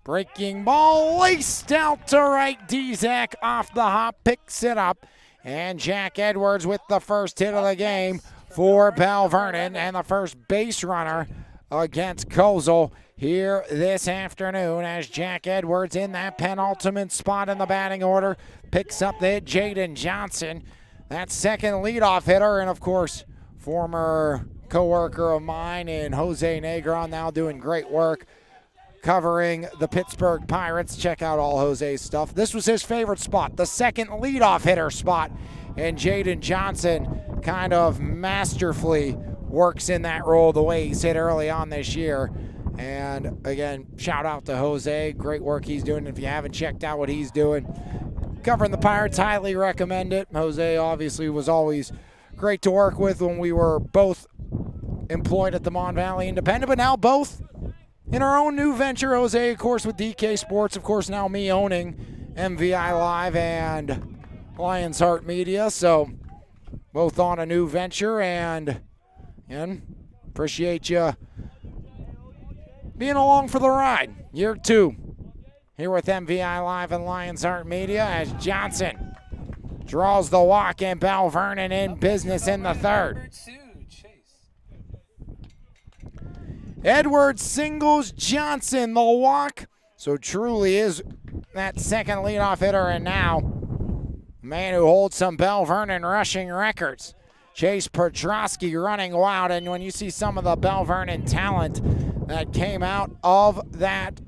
Breaking ball laced out to right. Dzak off the hop, picks it up. And Jack Edwards with the first hit of the game for Belle Vernon, and the first base runner against Kozel here this afternoon, as Jack Edwards in that penultimate spot in the batting order picks up the hit. Jaden Johnson, that second leadoff hitter, and of course former co-worker of mine in Jose Negron, now doing great work covering the Pittsburgh Pirates. Check out all Jose's stuff. This was his favorite spot, the second leadoff hitter spot, and Jaden Johnson kind of masterfully works in that role the way he's hit early on this year And again, shout out to Jose. Great work he's doing. If you haven't checked out what he's doing, covering the Pirates, highly recommend it. Jose obviously was always great to work with when we were both employed at the Mon Valley Independent, but now both in our own new venture. Jose, of course, with DK Sports. Of course, now me owning MVI Live and Lions Heart Media. So both on a new venture, and appreciate you being along for the ride. Year 2 here with MVI Live and Lions Heart Media as Johnson draws the walk and Belle Vernon in business in the third. Edwards singles Johnson the walk. So truly is that second leadoff hitter, and now the man who holds some Belle Vernon rushing records. Chase Petrosky running wild, and when you see some of the Belle Vernon talent that came out of that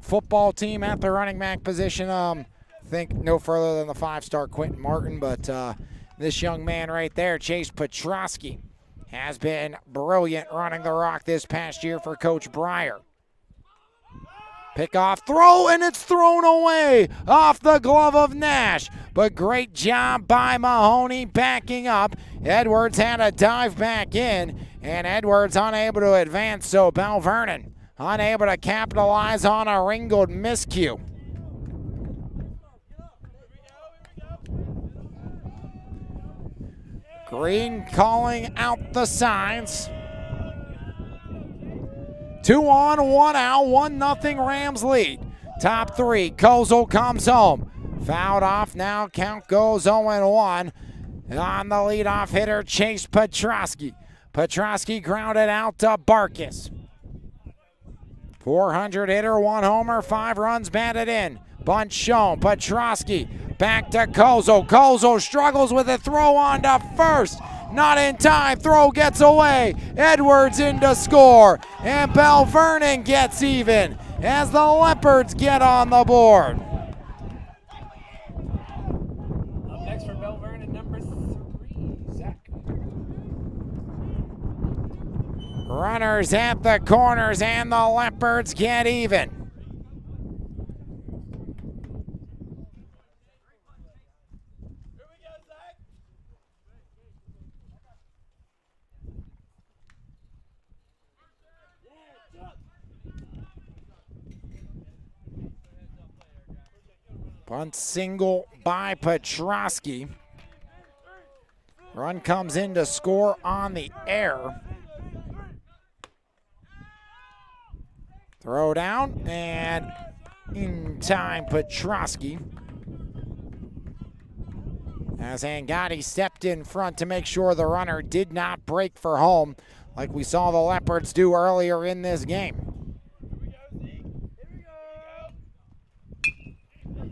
football team at the running back position, think no further than the 5-star Quentin Martin, but this young man right there, Chase Petrosky, has been brilliant running the rock this past year for Coach Breyer. Pickoff throw, and it's thrown away off the glove of Nash. But great job by Mahoney backing up. Edwards had a dive back in, and Edwards unable to advance, so Belle Vernon unable to capitalize on a Ringgold miscue. Green calling out the signs. 2 on, 1 out, 1-0 Rams lead. Top 3, Kozel comes home. Fouled off, now count goes 0-1. On the leadoff hitter, Chase Petrosky. Petrosky grounded out to Barkis. 400 hitter, 1 homer, 5 runs batted in. Bunt shown, Petrosky back to Kozel. Kozel struggles with a throw on to first. Not in time, throw gets away. Edwards in to score, and Belle Vernon gets even as the Leopards get on the board. Up next for Belle Vernon, number 3, Zach. Runners at the corners, and the Leopards get even. Bunt single by Petrosky. Run comes in to score on the air. Throw down, and in time, Petrosky. As Angotti stepped in front to make sure the runner did not break for home, like we saw the Leopards do earlier in this game.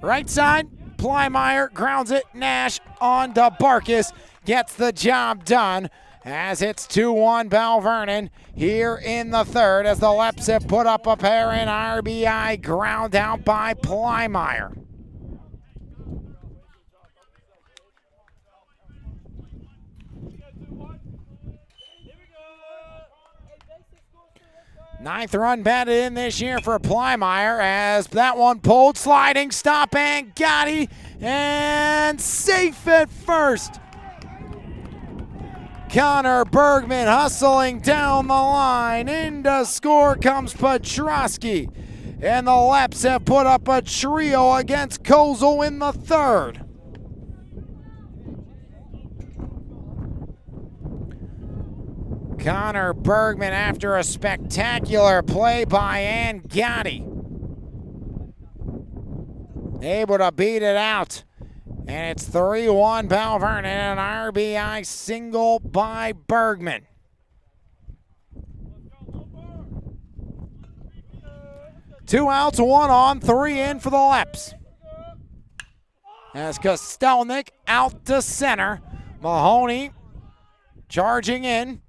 Right side, Plymeyer grounds it. Nash on to Barkis, gets the job done as it's 2-1 Belle Vernon here in the third as the Leps have put up a pair in RBI, ground out by Plymeyer. Ninth run batted in this year for Plymeyer as that one pulled, sliding stop, and Gotti, and safe at first. Connor Bergman hustling down the line. Into score comes Petrosky. And the Leps have put up a trio against Kozel in the third. Connor Bergman after a spectacular play by Angotti. Able to beat it out. And it's 3-1 Belle Vernon, an RBI single by Bergman. Two outs, 1 on, 3 in for the Leps. As Kostelnik out to center. Mahoney charging in.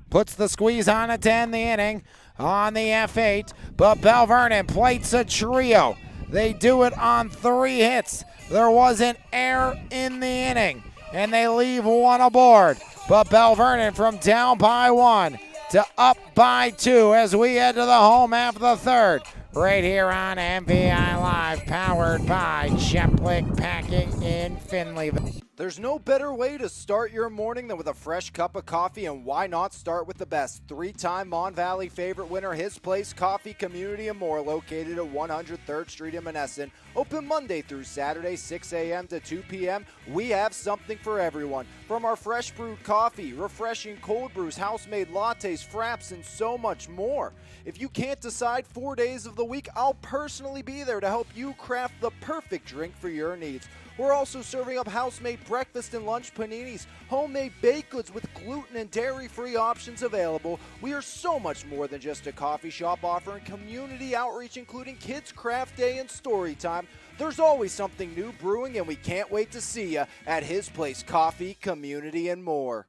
Puts the squeeze on it to end the inning on the F8. But Belle Vernon plates a trio. They do it on 3 hits. There was an error in the inning, and they leave 1 aboard. But Belle Vernon from down by 1 to up by 2 as we head to the home half of the third. Right here on MVI Live, powered by Cheplick Packing in Findlay. There's no better way to start your morning than with a fresh cup of coffee, and why not start with the best? 3-time Mon Valley favorite winner, His Place Coffee, Community and More, located at 103rd Street in Monessen. Open Monday through Saturday, 6 a.m. to 2 p.m. We have something for everyone. From our fresh brewed coffee, refreshing cold brews, house-made lattes, fraps, and so much more. If you can't decide 4 days of the week, I'll personally be there to help you craft the perfect drink for your needs. We're also serving up house-made breakfast and lunch paninis, homemade baked goods with gluten and dairy-free options available. We are so much more than just a coffee shop, offering community outreach, including Kids Craft Day and Story Time. There's always something new brewing, and we can't wait to see you at His Place Coffee, Community and More.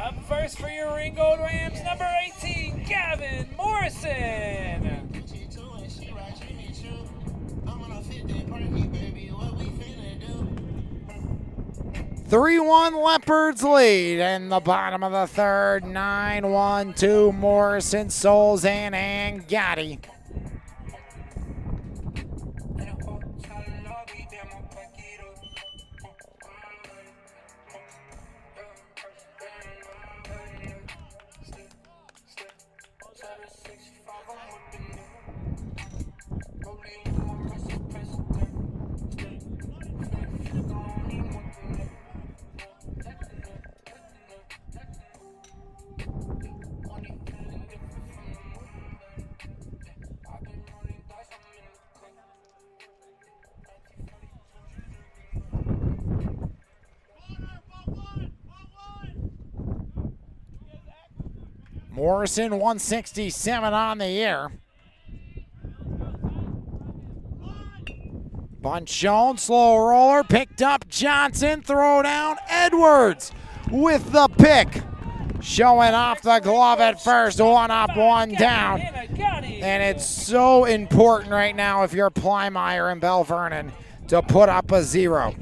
Up first for your Ringgold Rams, number 18, Gavin Morrison. 3-1 Leopards lead in the bottom of the third. 9-1-2 Morrison, Souls, and Angatti. Morrison 167 on the year. Bunt shown, slow roller, picked up Johnson, throw down, Edwards with the pick. Showing off the glove at first, 1 up, 1 down. And it's so important right now if you're Plymire and Belle Vernon to put up a 0.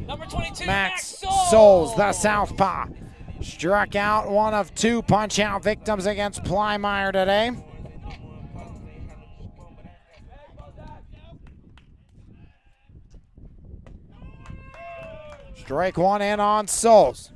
Number 22, Max Souls, the southpaw, struck out 1 of 2 punch-out victims against Plymire today. Strike 1 in on Souls.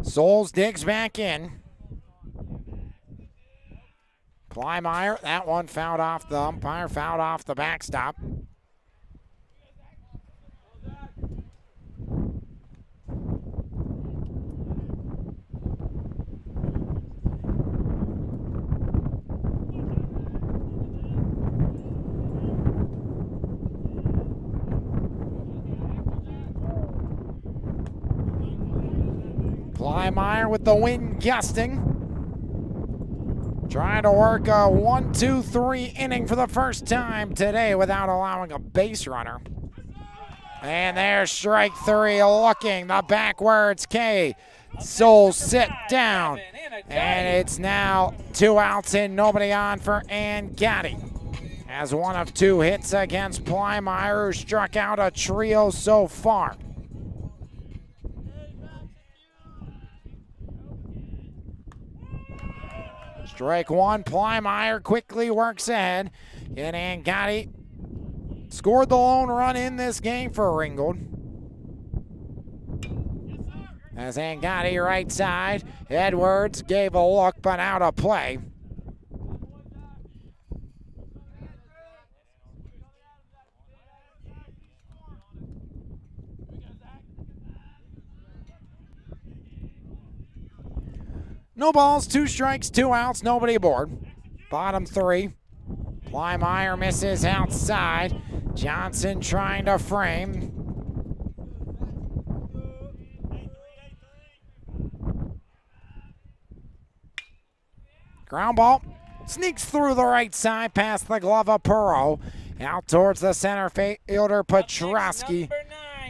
Souls digs back in. Plymire, that one fouled off the umpire, fouled off the backstop. Plymire with the wind gusting. Trying to work a 1-2-3 inning for the first time today without allowing a base runner. And there's strike 3 looking, the backwards K. Souls sit down. And it's now 2 outs and nobody on for Angatti. Has 1 of 2 hits against Plymire, who struck out a trio so far. Strike 1, Plymire quickly works ahead. And Angatti scored the lone run in this game for Ringgold. As Angatti right side, Edwards gave a look but out of play. No balls, 2 strikes, 2 outs, nobody aboard. Bottom 3. Plymire misses outside. Johnson trying to frame. Ground ball. Sneaks through the right side past the glove of Perot. Out towards the center fielder, Petrosky.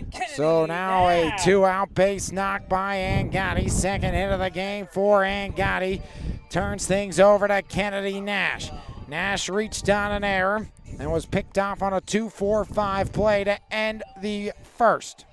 9, Kennedy So now a Nash. 2-out base knock by Angotti. Second hit of the game for Angotti. Turns things over to Kennedy Nash. Nash reached on an error and was picked off on a 2-4-5 play to end the first.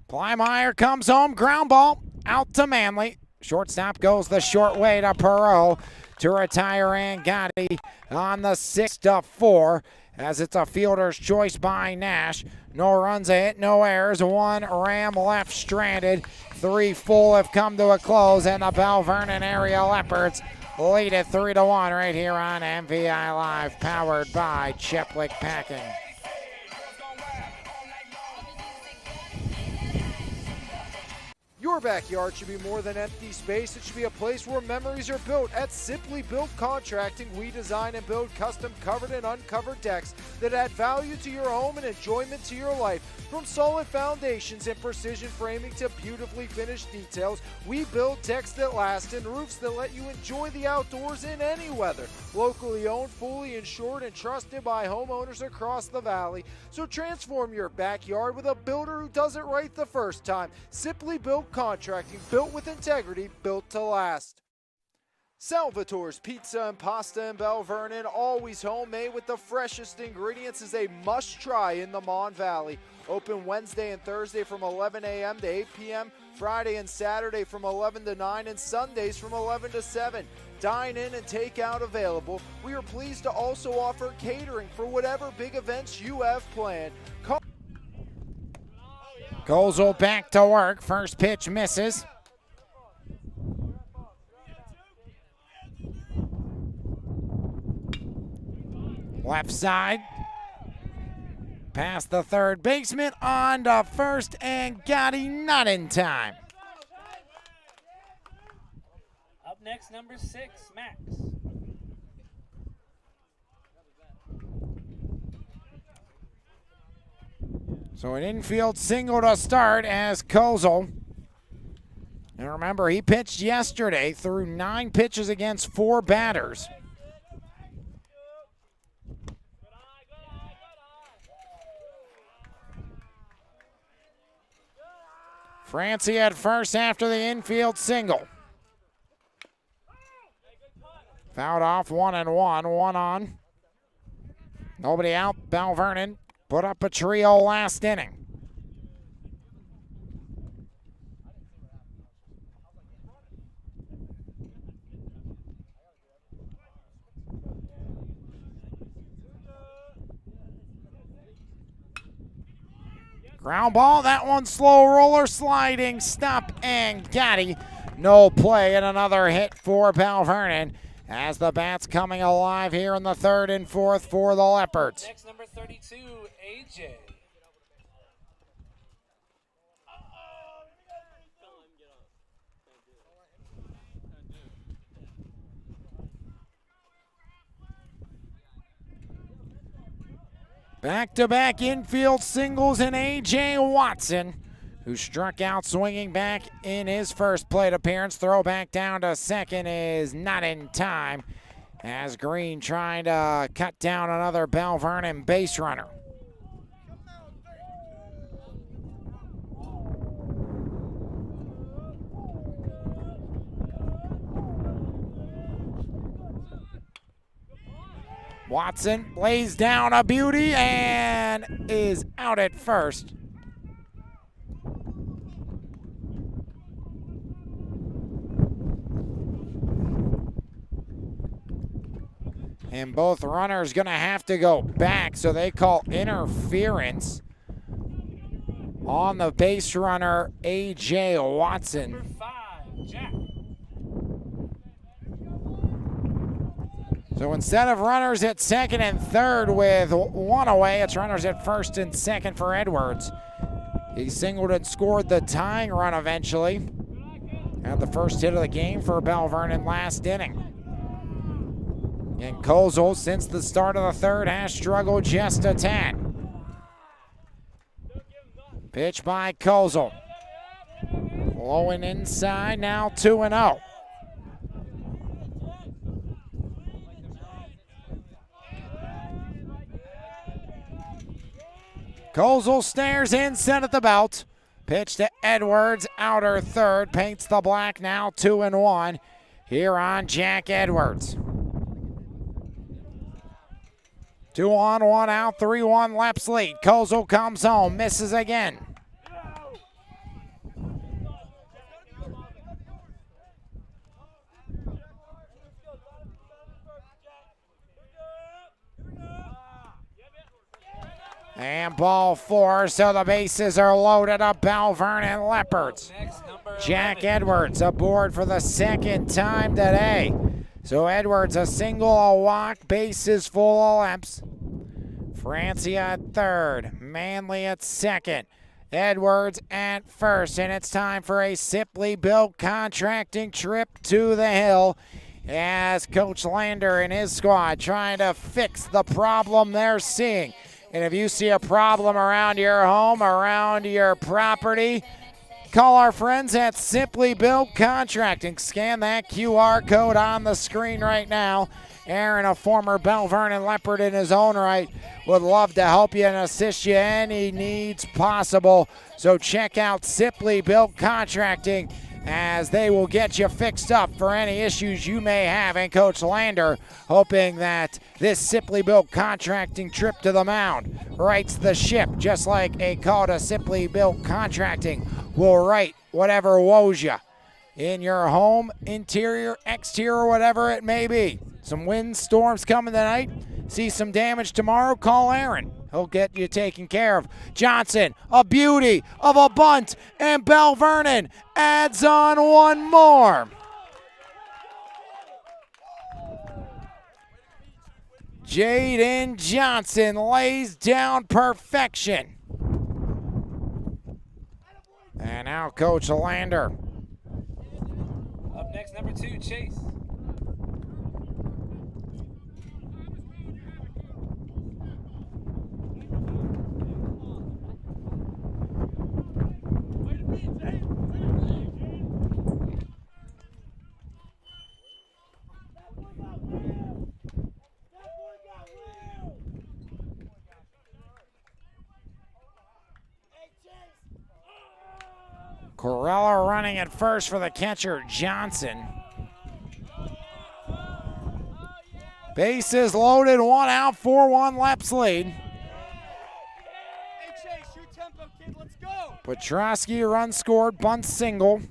Plymire comes home, ground ball out to Manley. Shortstop goes the short way to Perot to retire Angotti on the 6-4 as it's a fielder's choice by Nash. No runs, a hit, no errors. One Ram left stranded. 3 full have come to a close, and the Belle Vernon area Leopards lead it 3-1 right here on MVI Live, powered by Cheplick Packing. Your backyard should be more than empty space. It should be a place where memories are built. At Simply Built Contracting, we design and build custom covered and uncovered decks that add value to your home and enjoyment to your life. From solid foundations and precision framing to beautifully finished details, we build decks that last and roofs that let you enjoy the outdoors in any weather. Locally owned, fully insured, and trusted by homeowners across the valley. So transform your backyard with a builder who does it right the first time. Simply Built Contracting, built with integrity, built to last. Salvatore's Pizza and Pasta in Belle Vernon, always homemade with the freshest ingredients, is a must-try in the Mon Valley. Open Wednesday and Thursday from 11 a.m. to 8 p.m., Friday and Saturday from 11 to 9, and Sundays from 11 to 7. Dine in and take out available. We are pleased to also offer catering for whatever big events you have planned. Kozel back to work. First pitch misses. Left side. Past the third baseman, on to first, and Gotti not in time. Up next, number 6, Max. So an infield single to start as Kozel. And remember, he pitched yesterday, threw 9 pitches against 4 batters. Francie at first after the infield single. Fouled off 1-1, 1 on. Nobody out. Belle Vernon put up a trio last inning. Ground ball, that one slow roller sliding, stop and Gotti. No play and another hit for Belle Vernon as the bats coming alive here in the 3rd and 4th for the Leopards. Next, number 32, AJ. Back-to-back infield singles and A.J. Watson, who struck out swinging back in his first plate appearance. Throw back down to second is not in time as Green trying to cut down another Belle Vernon base runner. Watson lays down a beauty and is out at first. And both runners gonna have to go back, so they call interference on the base runner, A.J. Watson. Number 5, Jack. So instead of runners at second and third with 1 away, it's runners at first and second for Edwards. He singled and scored the tying run eventually. Had the first hit of the game for Belle Vernon last inning. And Kozel, since the start of the 3rd, has struggled just a tad. Pitch by Kozel. Low and inside, now 2-0. Kozel stares in, set at the belt. Pitch to Edwards, outer third, paints the black, now 2-1 here on Jack Edwards. 2 on, 1 out, 3-1 Leps lead. Kozel comes home, misses again. And ball 4, so the bases are loaded up. Belle Vernon Leopards. Jack Edwards aboard for the second time today. So Edwards a single, a walk, bases full of Leps. Francia at third, Manley at second, Edwards at first, and it's time for a Simply Built contracting trip to the hill as Coach Lander and his squad trying to fix the problem they're seeing. And if you see a problem around your home, around your property, call our friends at Simply Built Contracting. Scan that QR code on the screen right now. Aaron, a former Belle Vernon Leopard in his own right, would love to help you and assist you any needs possible. So check out Simply Built Contracting as they will get you fixed up for any issues you may have. And Coach Lander hoping that this Simply Built Contracting trip to the mound rights the ship, just like a call to Simply Built Contracting will right whatever woes you in your home, interior, exterior, whatever it may be. Some wind storms coming tonight. See some damage tomorrow, call Aaron. He'll get you taken care of. Johnson, a beauty of a bunt, and Belle Vernon adds on one more. Jaden Johnson lays down perfection. And now Coach Lander. Up next, number 2, Chase. Corella running at first for the catcher, Johnson. Bases loaded, 1 out, 4-1 Leps lead. Hey Chase, your tempo, kid, let's go. Petrosky run scored, bunt single.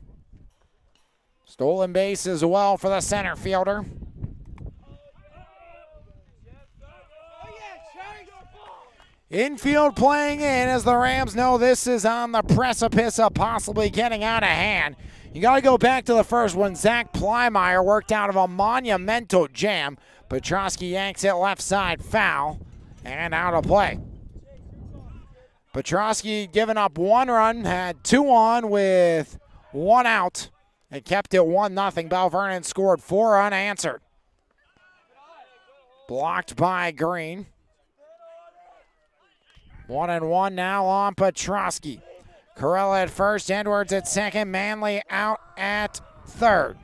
Stolen base as well for the center fielder. Infield playing in as the Rams know this is on the precipice of possibly getting out of hand. You got to go back to the first one. Zach Plymeyer worked out of a monumental jam. Petrosky yanks it left side, foul, and out of play. Petrosky giving up 1 run, had 2 on with 1 out, and kept it 1-0. Belle Vernon scored 4 unanswered. Blocked by Green. 1-1 now on Petrosky. Corella at first, Edwards at second, Manley out at third.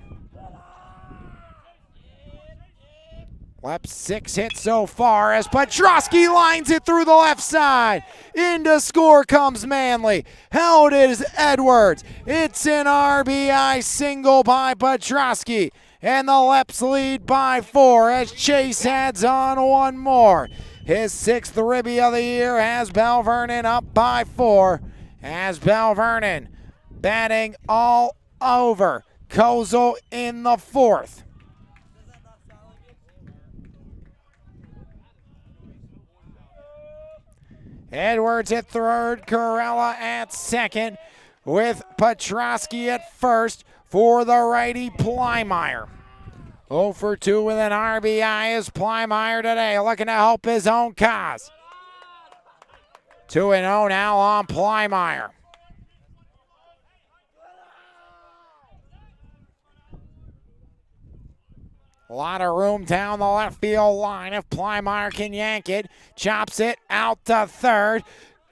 Leps 6 hits so far as Petrosky lines it through the left side. Into score comes Manley. Held is Edwards. It's an RBI single by Petrosky. And the Leps lead by 4 as Chase adds on 1 more. His 6th ribby of the year has Belle Vernon up by 4 as Belle Vernon batting all over. Kozel in the 4th. Edwards at third, Corella at second, with Petrosky at first for the righty Plymeyer. 0 for 2 with an RBI is Plymeyer today, looking to help his own cause. 2-0 now on Plymeyer. A lot of room down the left field line if Plymeyer can yank it. Chops it out to third.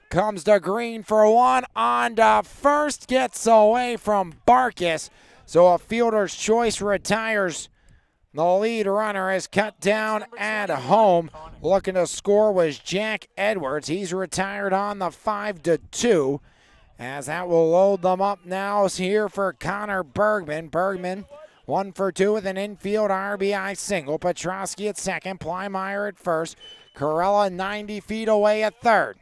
Comes to Green for one on to first. Gets away from Barkis. So a fielder's choice retires. The lead runner is cut down at home. Looking to score was Jack Edwards. He's retired on the 5-2. As that will load them up now here for Connor Bergman. Bergman 1 for 2 with an infield RBI single. Petrosky at second. Plymeyer at first. Corella 90 feet away at third.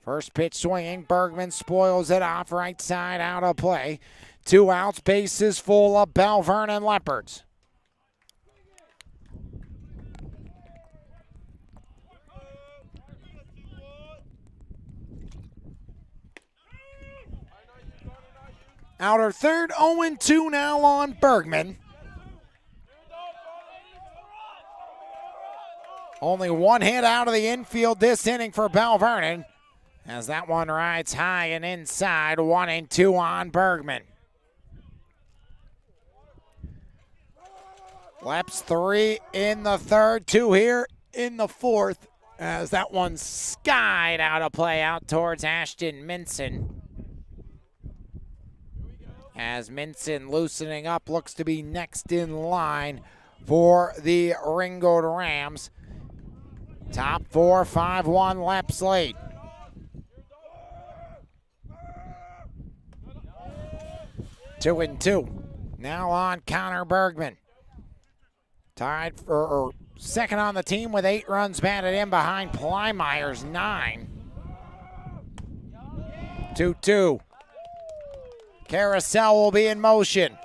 First pitch swinging. Bergman spoils it off right side out of play. 2 outs. Bases full of Belle, Vernon Leopards. Outer third, 0-2 now on Bergman. Only 1 hit out of the infield this inning for Belle Vernon. As that one rides high and inside, 1-2 on Bergman. Leps 3 in the third, 2 here in the fourth. As that one skied out of play out towards Ashton Minson. As Minson loosening up, looks to be next in line for the Ringgold Rams. Top 4, 5-1 Leps lead. Two and 2. Now on Connor Bergman. Tied for second on the team with 8 runs batted in behind Plymeyer's 9. 2-2. Carousel will be in motion.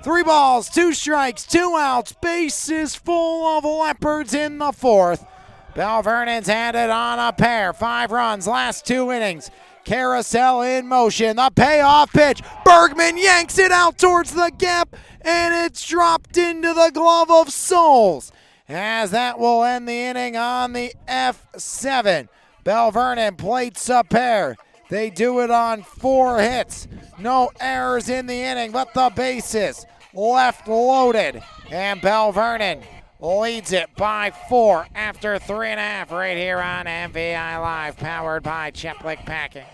3 balls, 2 strikes, 2 outs. Bases full of Leopards in the fourth. Belle Vernon's had it on a pair. 5 runs, last 2 innings. Carousel in motion. The payoff pitch. Bergman yanks it out towards the gap, and it's dropped into the glove of Souls. As that will end the inning on the F7. Belle Vernon plates a pair. They do it on 4 hits. No errors in the inning, but the bases left loaded. And Belle Vernon leads it by 4 after 3.5 right here on MVI Live, powered by Cheplick Packing.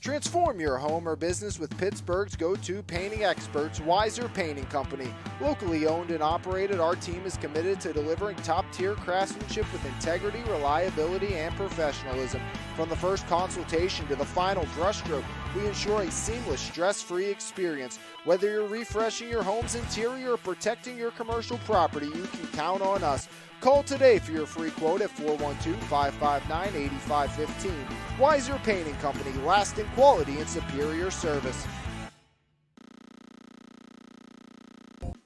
Transform your home or business with Pittsburgh's go-to painting experts, Weiser Painting Company. Locally owned and operated, our team is committed to delivering top-tier craftsmanship with integrity, reliability, and professionalism. From the first consultation to the final brushstroke, we ensure a seamless, stress-free experience. Whether you're refreshing your home's interior or protecting your commercial property, you can count on us. Call today for your free quote at 412-559-8515. Weiser Painting Company, lasting quality and superior service.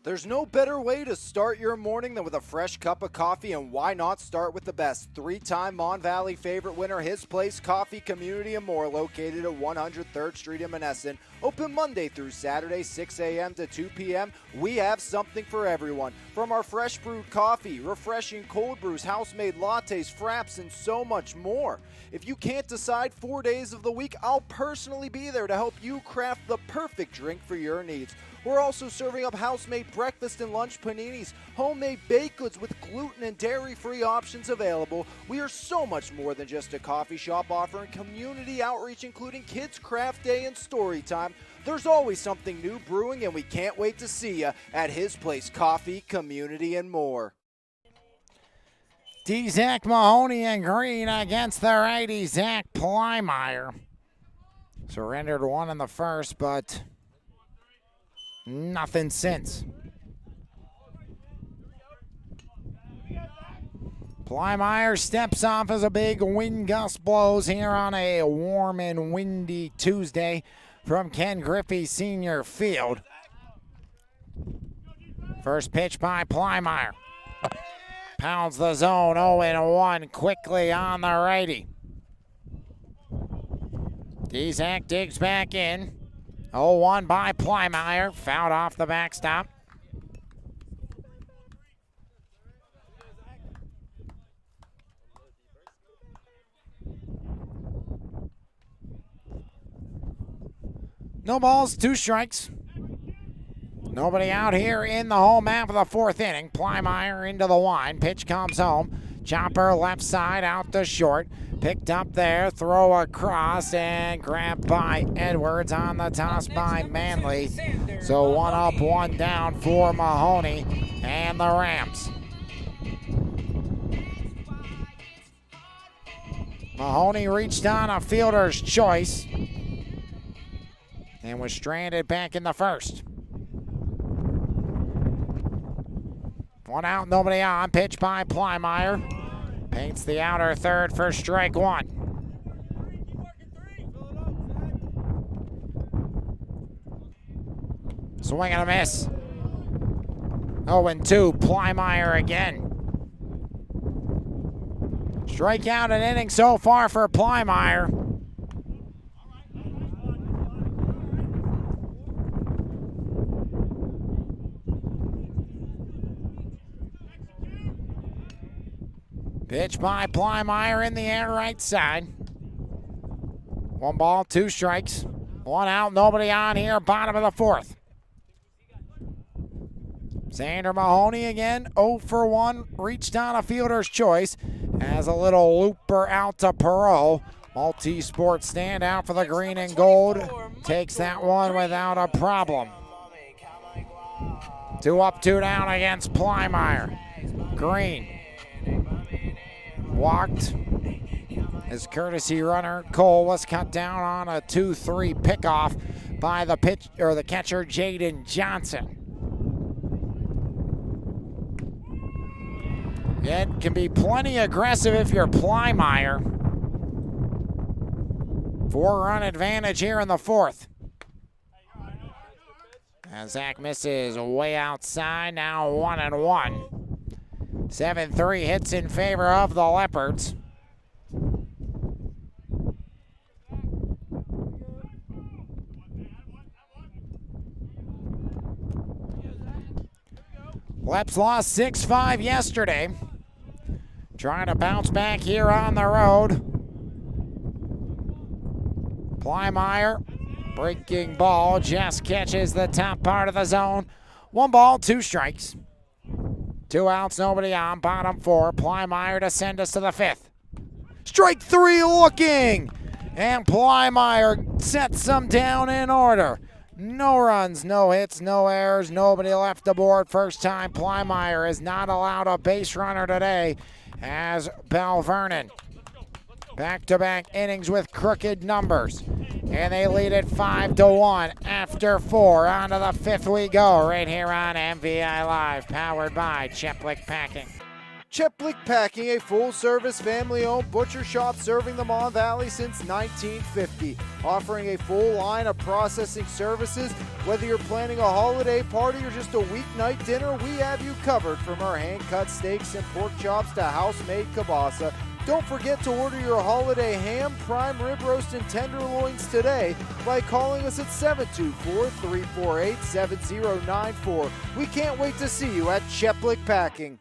There's no better way to start your morning than with a fresh cup of coffee, and why not start with the best? 3-time Mon Valley favorite winner, His Place Coffee Community and More, located at 103rd Street in Monessen. Open Monday through Saturday, 6 a.m. to 2 p.m. We have something for everyone. From our fresh brewed coffee, refreshing cold brews, house-made lattes, fraps, and so much more. If you can't decide 4 days of the week, I'll personally be there to help you craft the perfect drink for your needs. We're also serving up house-made breakfast and lunch paninis, homemade baked goods with gluten and dairy-free options available. We are so much more than just a coffee shop, offering community outreach, including Kids Craft Day and Story Time. There's always something new brewing, and we can't wait to see you at His Place Coffee, Community, and More. D-Zach Mahoney and Green against the righty Zach Plymeyer. Surrendered 1 in the first, but nothing since. Plymeyer steps off as a big wind gust blows here on a warm and windy Tuesday from Ken Griffey Senior Field. First pitch by Plymeyer. Pounds the zone, 0-1 quickly on the righty. D-Zach digs back in. 0-1 by Plymeyer, fouled off the backstop. No balls, 2 strikes. Nobody out here in the home half of the 4th inning. Plymeyer into the wind. Pitch comes home. Chopper left side out to short. Picked up there, throw across, and grabbed by Edwards on the toss by Manley. So one up, one down for Mahoney and the Rams. Mahoney reached on a fielder's choice and was stranded back in the first. One out, nobody on. Pitch by Plymeyer. Paints the outer third for strike one. Swing and a miss. 0-2, Plymeyer again. Strikeout an inning so far for Plymeyer. Pitch by Plymeyer in the air right side. 1 ball, 2 strikes. 1 out, nobody on here, bottom of the fourth. Xander Mahoney again, 0 for 1, reached on a fielder's choice. Has a little looper out to Perot. Multi-sport standout for the green and gold. Takes that one without a problem. 2 up, 2 down against Plymeyer. Green walked. His courtesy runner, Cole, was cut down on a 2-3 pickoff by the catcher, Jaden Johnson. It can be plenty aggressive if you're Plymeyer. 4-run advantage here in the fourth. As Zach misses way outside, now 1-1. 7-3 hits in favor of the Leopards. Leps lost 6-5 yesterday. Trying to bounce back here on the road. Plymeyer, breaking ball, just catches the top part of the zone. 1 ball, 2 strikes. 2 outs, nobody on, bottom 4. Plymeyer to send us to the 5th. Strike 3 looking! And Plymeyer sets them down in order. No runs, no hits, no errors, nobody left the board. First time Plymeyer is not allowed a base runner today as Belle Vernon. Back-to-back innings with crooked numbers. And they lead it 5-1 after 4. On to the 5th we go right here on MVI Live, powered by Cheplick Packing. Cheplick Packing, a full-service, family-owned butcher shop serving the Mon Valley since 1950. Offering a full line of processing services. Whether you're planning a holiday party or just a weeknight dinner, we have you covered. From our hand-cut steaks and pork chops to house-made kielbasa. Don't forget to order your holiday ham, prime rib roast, and tenderloins today by calling us at 724-348-7094. We can't wait to see you at Cheplick Packing.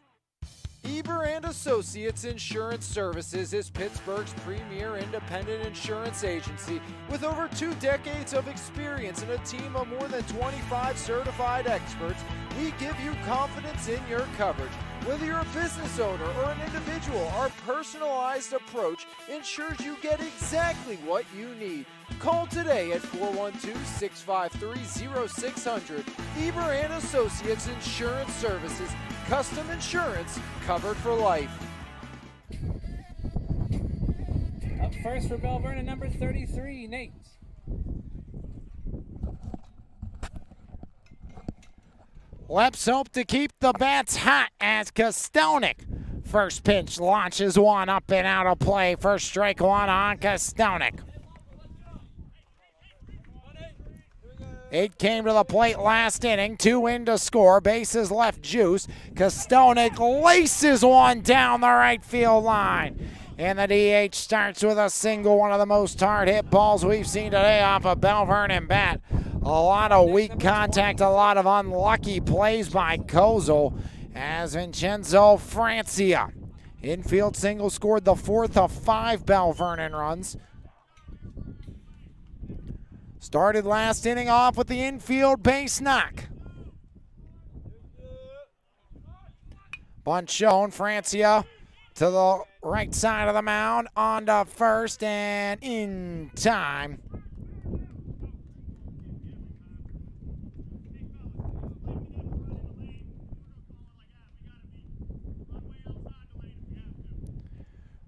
Eber and Associates Insurance Services is Pittsburgh's premier independent insurance agency with over 2 decades of experience and a team of more than 25 certified experts. We give you confidence in your coverage. Whether you're a business owner or an individual, our personalized approach ensures you get exactly what you need. Call today at 412-653-0600. Eber and Associates Insurance Services. Custom insurance covered for life. Up first for Belle Vernon, number 33, Nate. Leps hope to keep the bats hot as Kostonik. First pitch launches one up and out of play. First strike one on Kostonik. 8 came to the plate last inning, 2 in to score, bases left juice. Kostonik laces one down the right field line. And the DH starts with a single, one of the most hard-hit balls we've seen today off a Belle Vernon bat. A lot of weak contact, a lot of unlucky plays by Kozel as Vincenzo Francia. Infield single scored the 4th of 5 Belle Vernon runs. Started last inning off with the infield base knock. Bunt shown, Francia to the right side of the mound, on to first, and in time.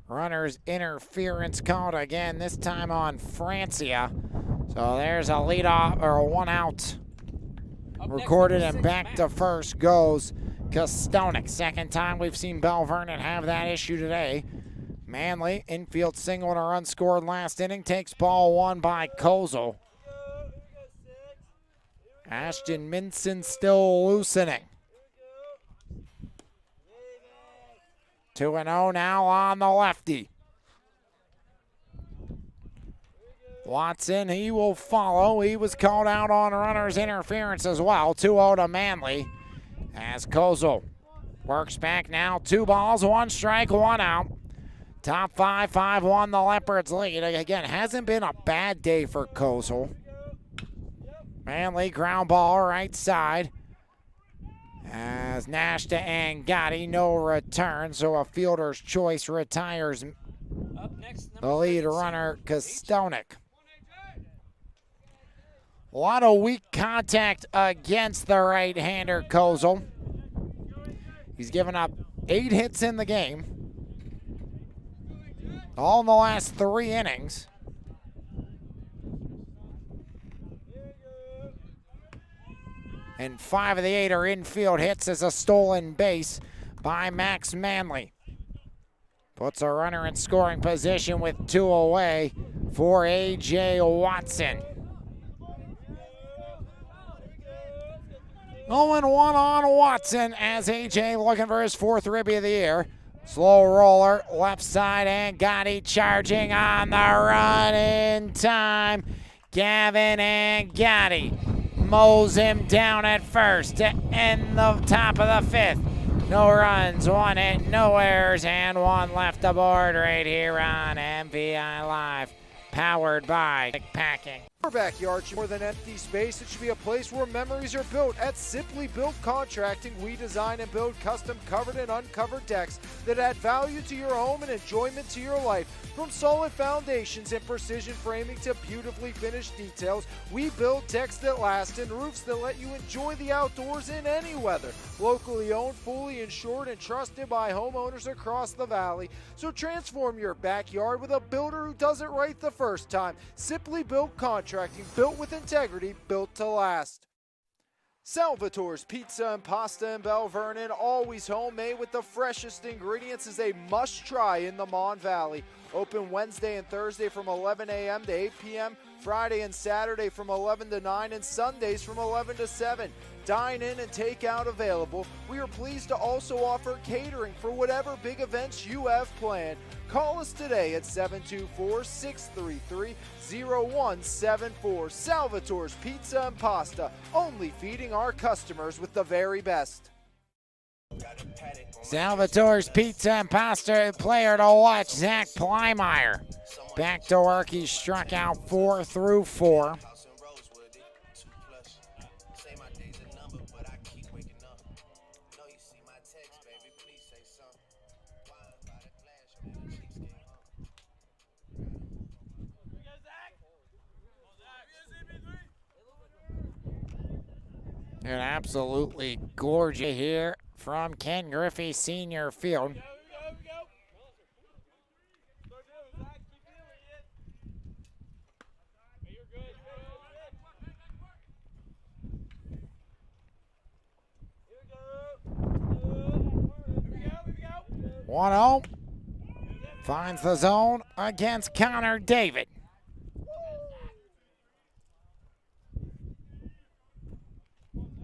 Runner's interference called again, this time on Francia. So there's a lead off, or a one out recorded, and back to first goes Kostonik. Second time we've seen Belle Vernon have that issue today. Manley, infield single and a run scored last inning, takes ball one by Kozel. Ashton Minson still loosening. 2-0 now on the lefty. Watson, he will follow. He was called out on runner's interference as well. 2-0 to Manley as Kozel works back now. 2 balls, 1 strike, 1 out. Top 5, 5-1 the Leopards lead. Again, hasn't been a bad day for Kozel. Manley ground ball right side. As Nash to Angotti, no return, so a fielder's choice retires the lead runner, Kostonik. A lot of weak contact against the right-hander, Kozel. He's given up 8 hits in the game, all in the last 3 innings. And 5 of the 8 are infield hits as a stolen base by Max Manley. Puts a runner in scoring position with 2 away for A.J. Watson. 0-1 on Watson as A.J. looking for his 4th ribby of the year. Slow roller, left side, and Gotti charging on the run in time. Gavin Angotti mows him down at first to end the top of the 5th. No runs, 1 hit, no errors, and 1 left aboard right here on MVI Live, powered by Packing. Your backyard should be more than empty space. It should be a place where memories are built. At Simply Built Contracting, we design and build custom covered and uncovered decks that add value to your home and enjoyment to your life. From solid foundations and precision framing to beautifully finished details, we build decks that last and roofs that let you enjoy the outdoors in any weather. Locally owned, fully insured, and trusted by homeowners across the valley. So transform your backyard with a builder who does it right the first time. Simply Built Contracting, built with integrity, built to last. Salvatore's Pizza and Pasta in Belle Vernon, always homemade with the freshest ingredients, is a must-try in the Mon Valley. Open Wednesday and Thursday from 11 a.m. to 8 p.m., Friday and Saturday from 11 to 9, and Sundays from 11 to 7. Dine in and take out available. We are pleased to also offer catering for whatever big events you have planned. Call us today at 724-633-0174. Salvatore's Pizza and Pasta, only feeding our customers with the very best. Salvatore's Pizza and Pasta, player to watch, Zach Plymeyer. Back to work, he struck out 4 through 4. An absolutely gorgeous here from Ken Griffey Senior Field. One 0 finds the zone against Connor David.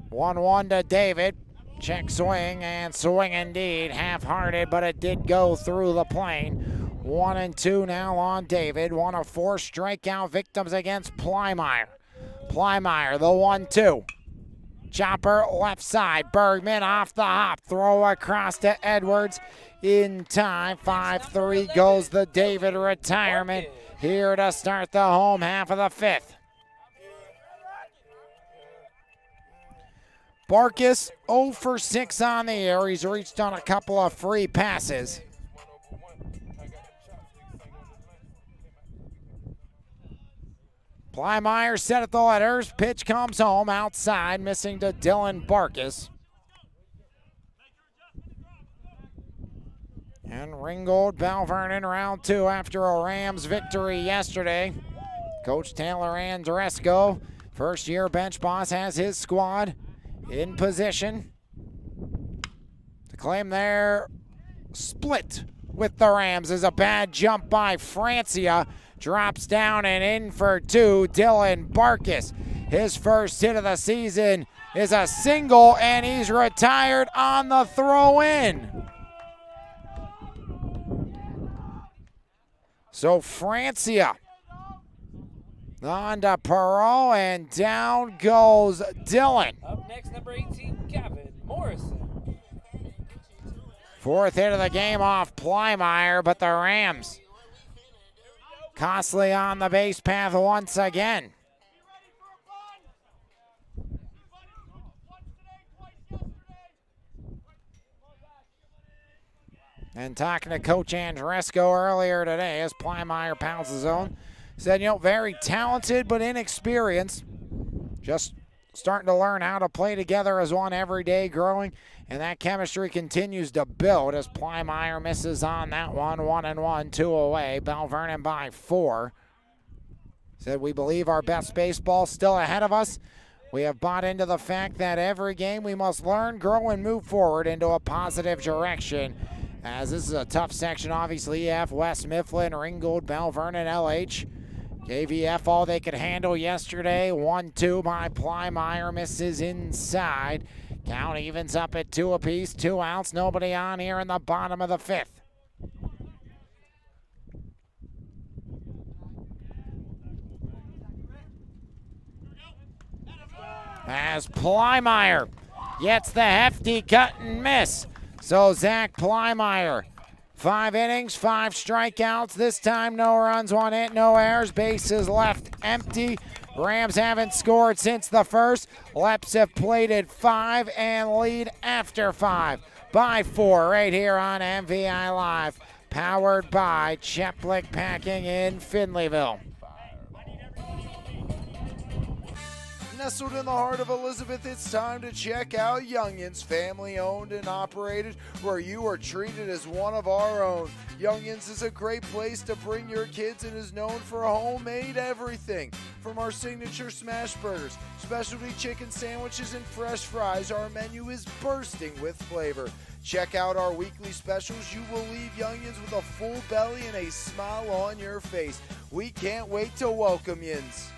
1-1 to David. Check swing, and swing indeed. Half-hearted, but it did go through the plane. 1-2 now on David. 1 of 4 strikeout victims against Plymeyer. Plymeyer, the 1-2. Chopper left side. Bergman off the hop. Throw across to Edwards in time. 5-3 goes the David retirement here to start the home half of the 5th. Barkis 0 for 6 on the air. He's reached on a couple of free passes. Plymeyer set at the letters. Pitch comes home outside, missing to Dylan Barkis. And Ringgold, Belle, Vernon, round 2 after a Rams victory yesterday. Coach Taylor Andresco, first-year bench boss, has his squad in position to claim their split with the Rams. Is a bad jump by Francia. Drops down and in for 2. Dylan Barkis, his first hit of the season, is a single, and he's retired on the throw-in. So Francia on to Perot, and down goes Dylan. Up next, number 18, Gavin Morrison. Fourth hit of the game off Plymeyer, but the Rams costly on the base path once again. And talking to Coach Andresco earlier today as Plymeyer pounds the zone, said, very talented but inexperienced. Just starting to learn how to play together as one every day, growing, and that chemistry continues to build as Plymeyer misses on that one. 1-1, 2 away. Belle, Vernon by 4. Said, we believe our best baseball still ahead of us. We have bought into the fact that every game we must learn, grow, and move forward into a positive direction. As this is a tough section, obviously, EF, West Mifflin, Ringgold, Belle, Vernon, LH. KVF all they could handle yesterday. 1-2 by Plymeyer, misses inside. Count evens up at 2 apiece, 2 outs, nobody on here in the bottom of the 5th. As Plymeyer gets the hefty cut and miss. So Zach Plymeyer, 5 innings, 5 strikeouts. This time no runs, 1 hit, no errors. Bases left empty. Rams haven't scored since the first. Leps have plated 5 and lead after 5 by 4 right here on MVI Live. Powered by Cheplick Packing in Findlayville. Nestled in the heart of Elizabeth, it's time to check out Youngins, family owned and operated, where you are treated as one of our own. Youngins is a great place to bring your kids and is known for homemade everything. From our signature smash burgers, specialty chicken sandwiches, and fresh fries, our menu is bursting with flavor. Check out our weekly specials. You will leave Youngins with a full belly and a smile on your face. We can't wait to welcome yins.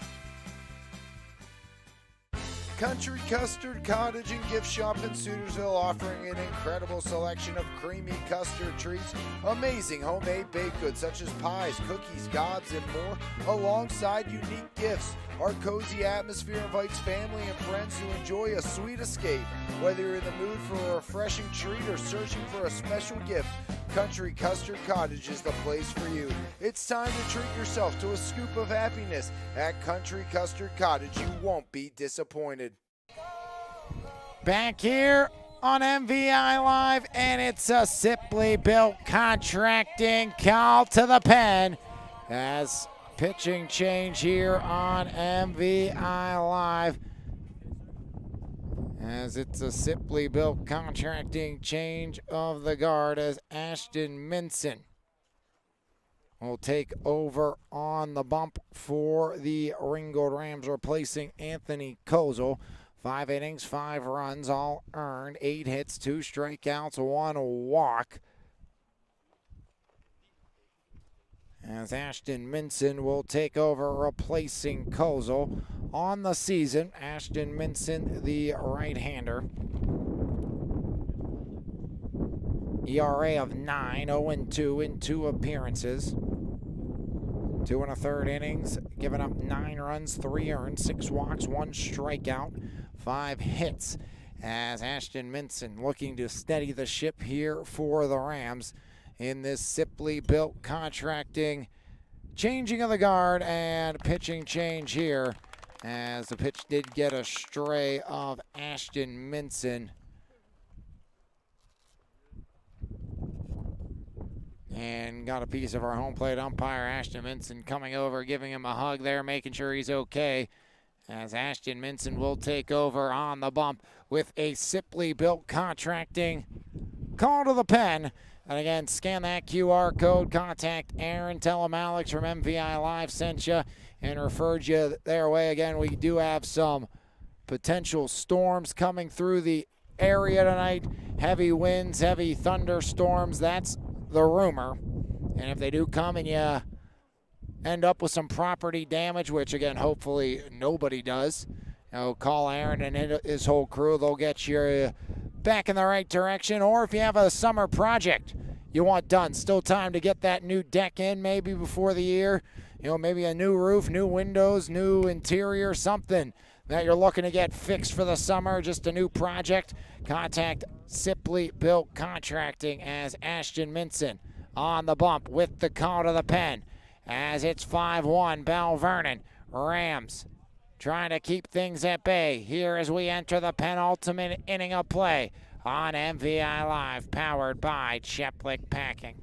Country Custard Cottage and Gift Shop in Sutersville, offering an incredible selection of creamy custard treats, amazing homemade baked goods such as pies, cookies, gobs, and more, alongside unique gifts. Our cozy atmosphere invites family and friends to enjoy a sweet escape. Whether you're in the mood for a refreshing treat or searching for a special gift, Country Custard Cottage is the place for you. It's time to treat yourself to a scoop of happiness. At Country Custard Cottage, you won't be disappointed. Back here on MVI Live, and it's a Simply Built Contracting call to the pen as pitching change here on MVI Live. As it's a Simply Built Contracting change of the guard as Ashton Minson will take over on the bump for the Ringgold Rams, replacing Anthony Kozel. 5 innings, 5 runs, all earned, 8 hits, 2 strikeouts, 1 walk. As Ashton Minson will take over, replacing Kozel. On the season, Ashton Minson, the right-hander. ERA of 9, 0-2 in 2 appearances. 2 1/3 innings, giving up 9 runs, 3 earned, 6 walks, 1 strikeout, 5 hits. As Ashton Minson looking to steady the ship here for the Rams in this Simply Built Contracting changing of the guard and pitching change here, as the pitch did get a stray of Ashton Minson. And got a piece of our home plate umpire, Ashton Minson, coming over, giving him a hug there, making sure he's okay. As Ashton Minson will take over on the bump with a Sipley Built Contracting call to the pen. And again, scan that QR code, contact Aaron, tell him Alex from MVI Live sent you and referred you their way. Again, we do have some potential storms coming through the area tonight. Heavy winds, heavy thunderstorms, that's the rumor. And if they do come and you end up with some property damage, which again, hopefully nobody does, call Aaron and his whole crew. They'll get you back in the right direction. Or if you have a summer project you want done, still time to get that new deck in maybe before the year. Maybe a new roof, new windows, new interior, something that you're looking to get fixed for the summer, just a new project. Contact Sipley Built Contracting as Ashton Minson on the bump with the call to the pen. As it's 5-1, Belle Vernon. Rams trying to keep things at bay here as we enter the penultimate inning of play on MVI Live, powered by Cheplick Packing.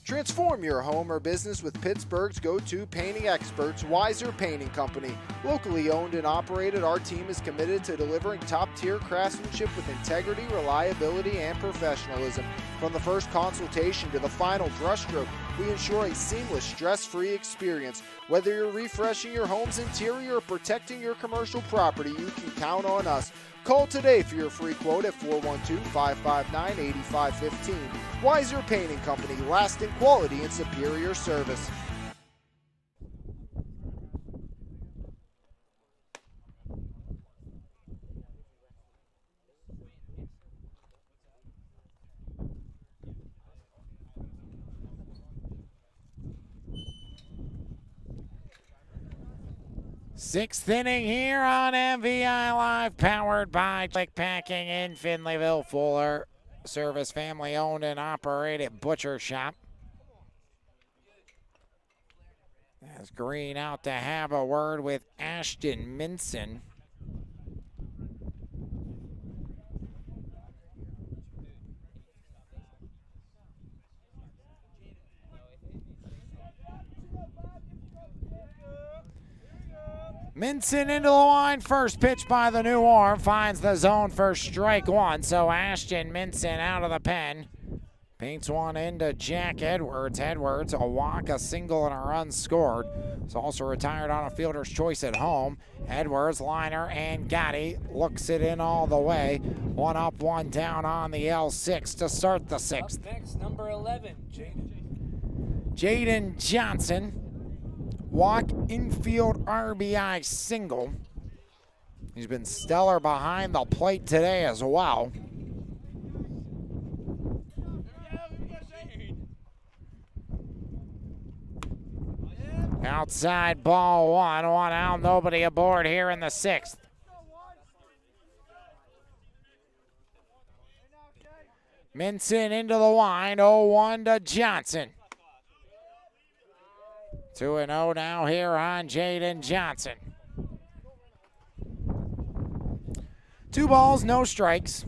Transform your home or business with Pittsburgh's go-to painting experts, Weiser Painting Company. Locally owned and operated, our team is committed to delivering top-tier craftsmanship with integrity, reliability, and professionalism. From the first consultation to the final brushstroke, we ensure a seamless, stress-free experience. Whether you're refreshing your home's interior or protecting your commercial property, you can count on us. Call today for your free quote at 412-559-8515. Weiser Painting Company, lasting quality and superior service. Sixth inning here on MVI Live, powered by Cheplick Packing in Finleyville. Fuller Service, family owned and operated butcher shop. As Green out to have a word with Ashton Minson. Minson into the line, first pitch by the new arm, finds the zone for strike one. So Ashton Minson out of the pen. Paints one into Jack Edwards. Edwards, a walk, a single, and a run scored. He's also retired on a fielder's choice at home. Edwards, liner, and Gotti looks it in all the way. One up, one down on the L6 to start the sixth. Up next, number 11, Jaden Johnson. Walk, infield, RBI single. He's been stellar behind the plate today as well. Outside ball one out, nobody aboard here in the sixth. Minson into the line, 0-1 to Johnson. 2-0 now here on Jaden Johnson. 2 balls, no strikes.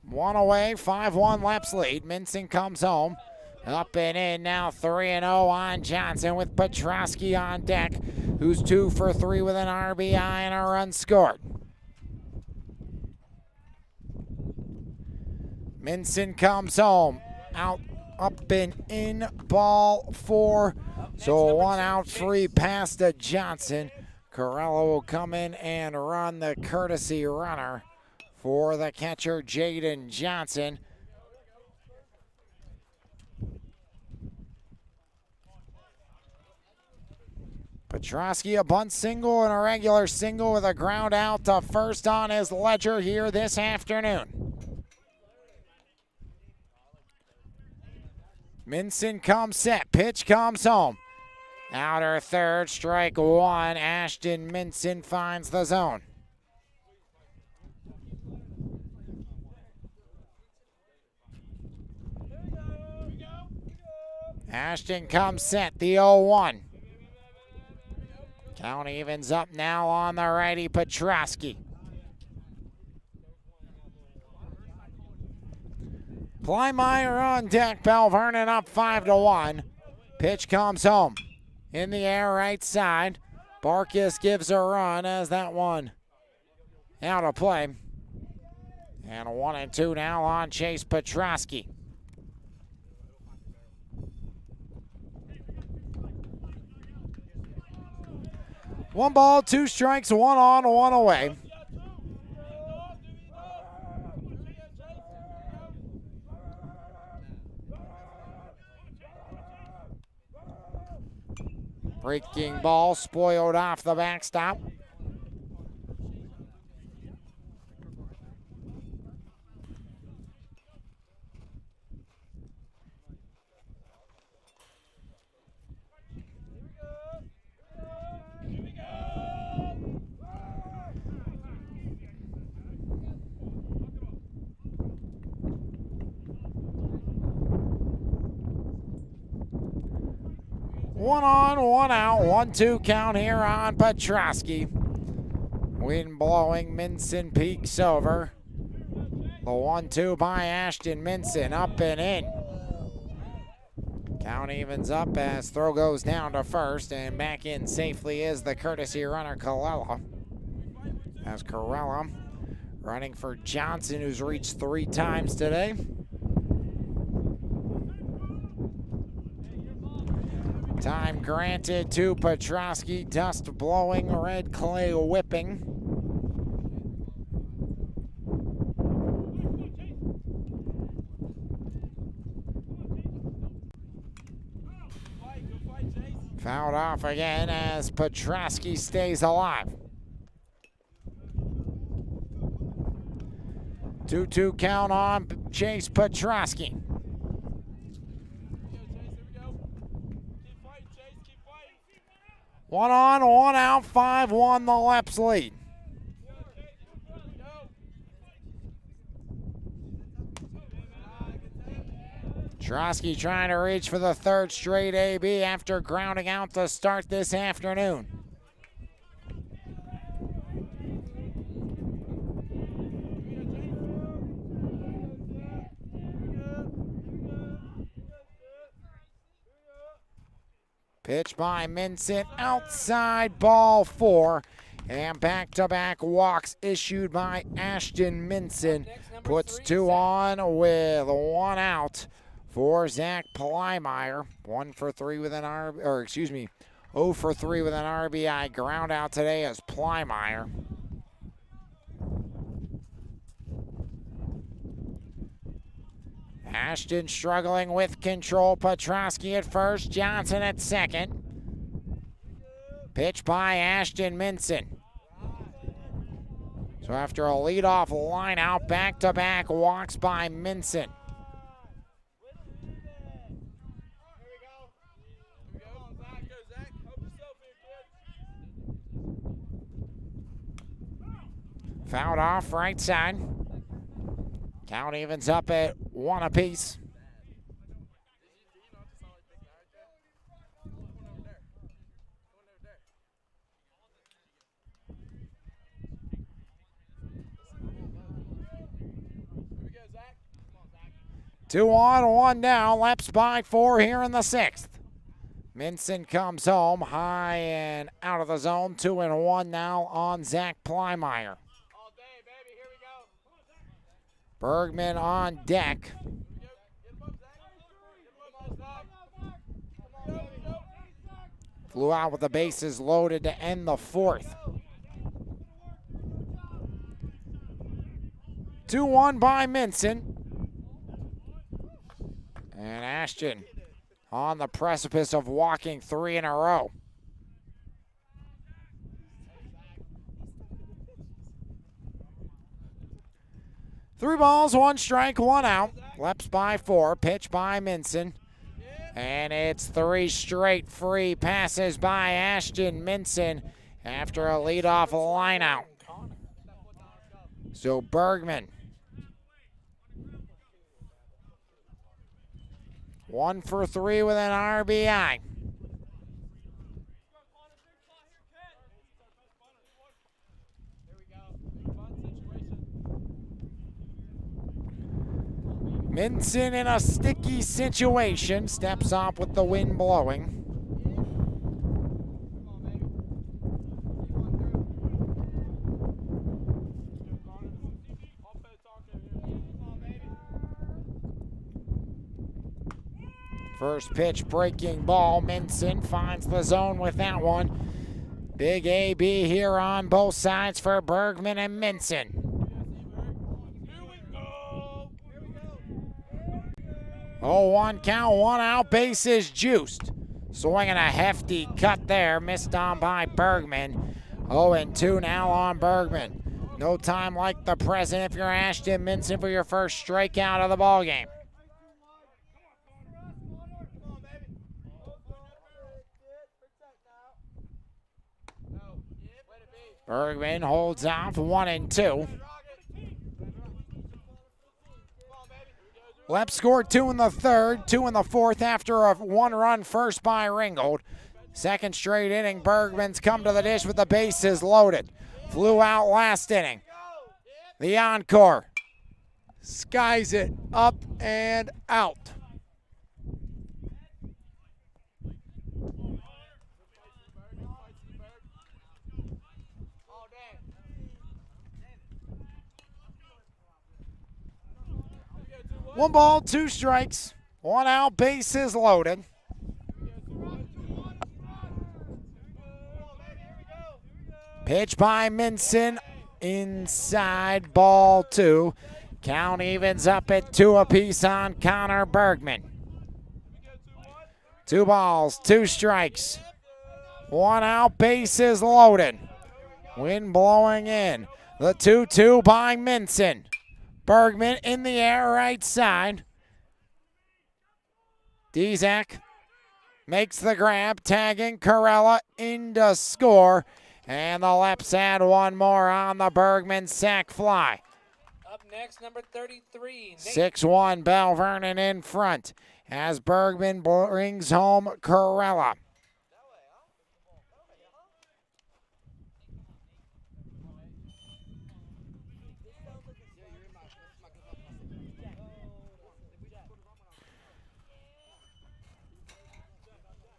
1 away, 5-1 Leps lead. Minson comes home. Up and in now, 3-0 on Johnson with Petrosky on deck, who's 2 for 3 with an RBI and a run scored. Minson comes home. Out, up and in, ball 4. So 1 out, free pass to Johnson. Corello will come in and run the courtesy runner for the catcher, Jaden Johnson. Petrosky, a bunt single and a regular single with a ground out to first on his ledger here this afternoon. Minson comes set, pitch comes home. Outer third, strike one. Ashton Minson finds the zone. Ashton comes set, the 0-1. Count evens up now on the righty, Petrosky. Plymire on deck. Belle Vernon up 5-1. Pitch comes home. In the air, right side. Barkis gives a run as that one out of play. And a 1-2 now on Chase Petrosky. One ball, two strikes, one on, one away. Breaking ball spoiled off the backstop. One on, one out, 1-2 count here on Petrosky. Wind blowing, Minson peaks over. The 1-2 by Ashton Minson, up and in. Count evens up as throw goes down to first, and back in safely is the courtesy runner, Colella. As Corella running for Johnson, who's reached 3 times today. Time granted to Petrosky, dust blowing, red clay whipping. Fouled off again as Petrosky stays alive. 2-2 count on Chase Petrosky. One on, one out, 5-1 the Leps lead. Petrosky trying to reach for the 3rd straight AB after grounding out to start this afternoon. Pitch by Minson, outside, ball 4. And back-to-back walks issued by Ashton Minson. Puts 2 on with 1 out for Zach Plymire. 0 for 3 with an RBI. Ground out today as Plymire. Ashton struggling with control. Petrosky at first, Johnson at second. Pitch by Ashton Minson. So after a leadoff line out, back-to-back walks by Minson. Fouled off right side. Count evens up at 1 apiece. Two on, 1 down. Leps by 4 here in the 6th. Minson comes home high and out of the zone. 2-1 now on Zach Plymire. Bergman on deck. Flew out with the bases loaded to end the 4th. 2-1 by Minson. And Ashton on the precipice of walking 3 in a row. Three balls, 1 strike, 1 out. Leps by 4, pitch by Minson. And it's 3 straight free passes by Ashton Minson after a leadoff line out. So Bergman. 1 for 3 with an RBI. Minson in a sticky situation, steps off with the wind blowing. First pitch breaking ball. Minson finds the zone with that one. Big AB here on both sides for Bergman and Minson. 0-1 count, 1 out, bases juiced. Swinging a hefty cut there, missed on by Bergman. 0-2 now on Bergman. No time like the present if you're Ashton Minson for your first strikeout of the ballgame. Bergman holds off 1-2. Lepp scored 2 in the third, 2 in the fourth after a 1-run first by Ringgold. Second straight inning, Bergman's come to the dish with the bases loaded. Flew out last inning. The encore. Skies it up and out. One ball, 2 strikes, 1 out, bases loaded. Pitch by Minson, inside, ball 2. Count evens up at 2 apiece on Connor Bergman. 2 balls, 2 strikes, 1 out, bases loaded. Wind blowing in. The 2-2 by Minson. Bergman in the air, right side. Dizak makes the grab, tagging Corella into score. And the Leps add 1 more on the Bergman sac fly. Up next, number 33. 6-1, Belle Vernon in front as Bergman brings home Corella.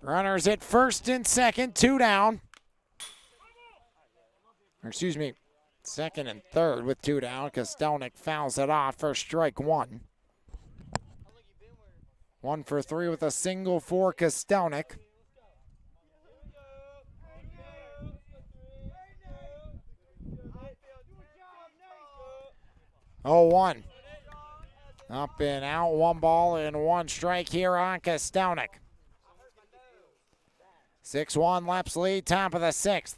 Runners at first and second, 2 down. Or excuse me, second and third with 2 down. Kostelnik fouls it off for strike 1. 1 for 3 with a single for Kostelnik. Oh, 1. Up and out, 1 ball and 1 strike here on Kostelnik. 6-1, Leps lead, top of the 6th.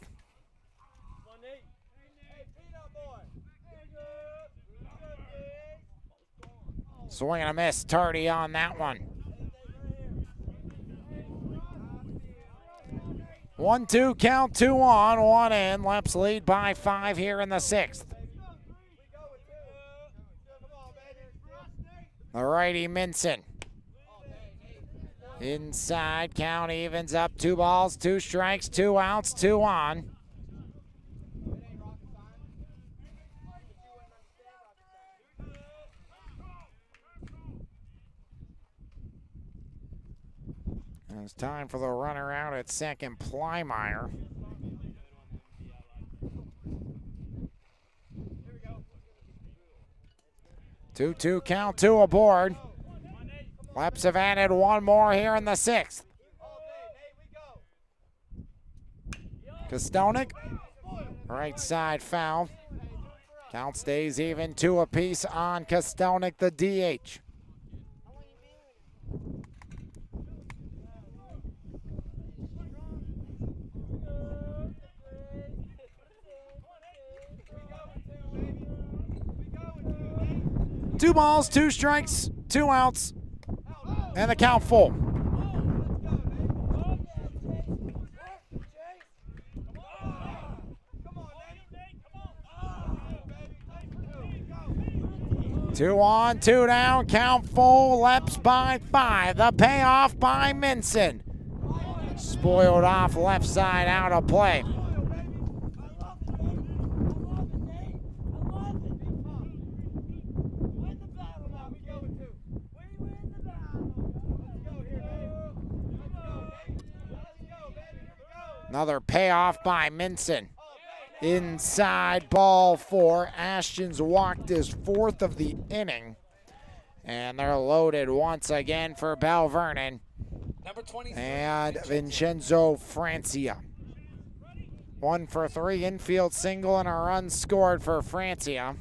Swing and a miss, Tardy on that one. 1-2 count, 2 on, 1 in. Leps lead by 5 here in the 6th. The righty Minson. Inside, count evens up, 2 balls, 2 strikes, 2 outs, 2 on. It's time for the runner out at second, Plymeyer. Two count, 2 aboard. Leps have added 1 more here in the 6th. Kostelnik, right side foul. Count stays even, 2 apiece on Kostelnik, the DH. Two balls, 2 strikes, 2 outs, and the count full. Two on, 2 down, count full, Leps by 5. The payoff by Minson. Spoiled off left side, out of play. Another payoff by Minson. Inside ball 4. Ashton's walked his 4th of the inning. And they're loaded once again for Belle Vernon. Number 23. And Vincenzo Francia. 1 for 3, infield single and a run scored for Francia.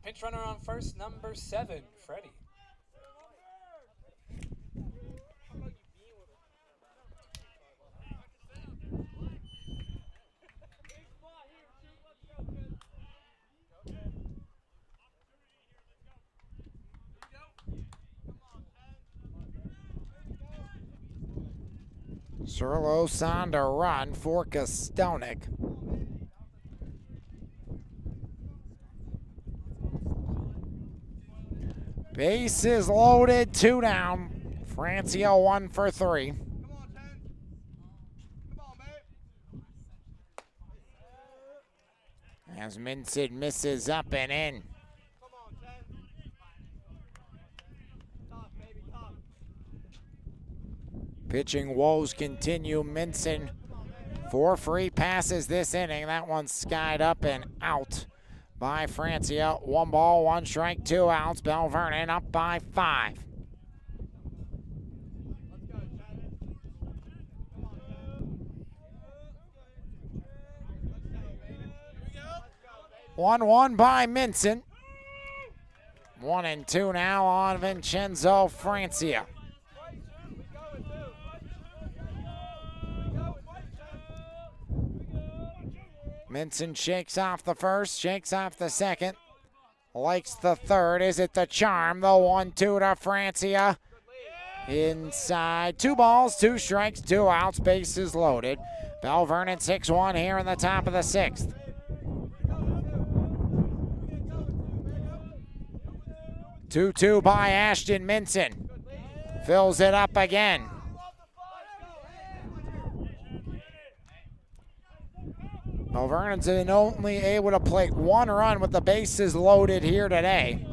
Pinch runner on first, number 7, Freddie. Surlos on to run for Kostonik. Bases loaded, 2 down. Francia 1 for 3. Come on, 10. Come on, mate. As Minson misses up and in. Come on, 10. Tough, baby, tough. Pitching woes continue. Minson 4 free passes this inning. That one skied up and out by Francia. 1 ball, 1 strike, 2 outs. Belle Vernon up by 5. Let's go, Shannon. Come on, Shannon. Let's go, baby. Here we go. 1-1 by Minson. 1 and 2 now on Vincenzo Francia. Minson shakes off the first, shakes off the second, likes the third. Is it the charm? The 1-2 to Francia. Inside, 2 balls, 2 strikes, 2 outs, bases loaded. Belle Vernon 6-1 here in the top of the 6th. Two by Ashton Minson. Fills it up again. Well, Vernon's been only able to play 1 run with the bases loaded here today.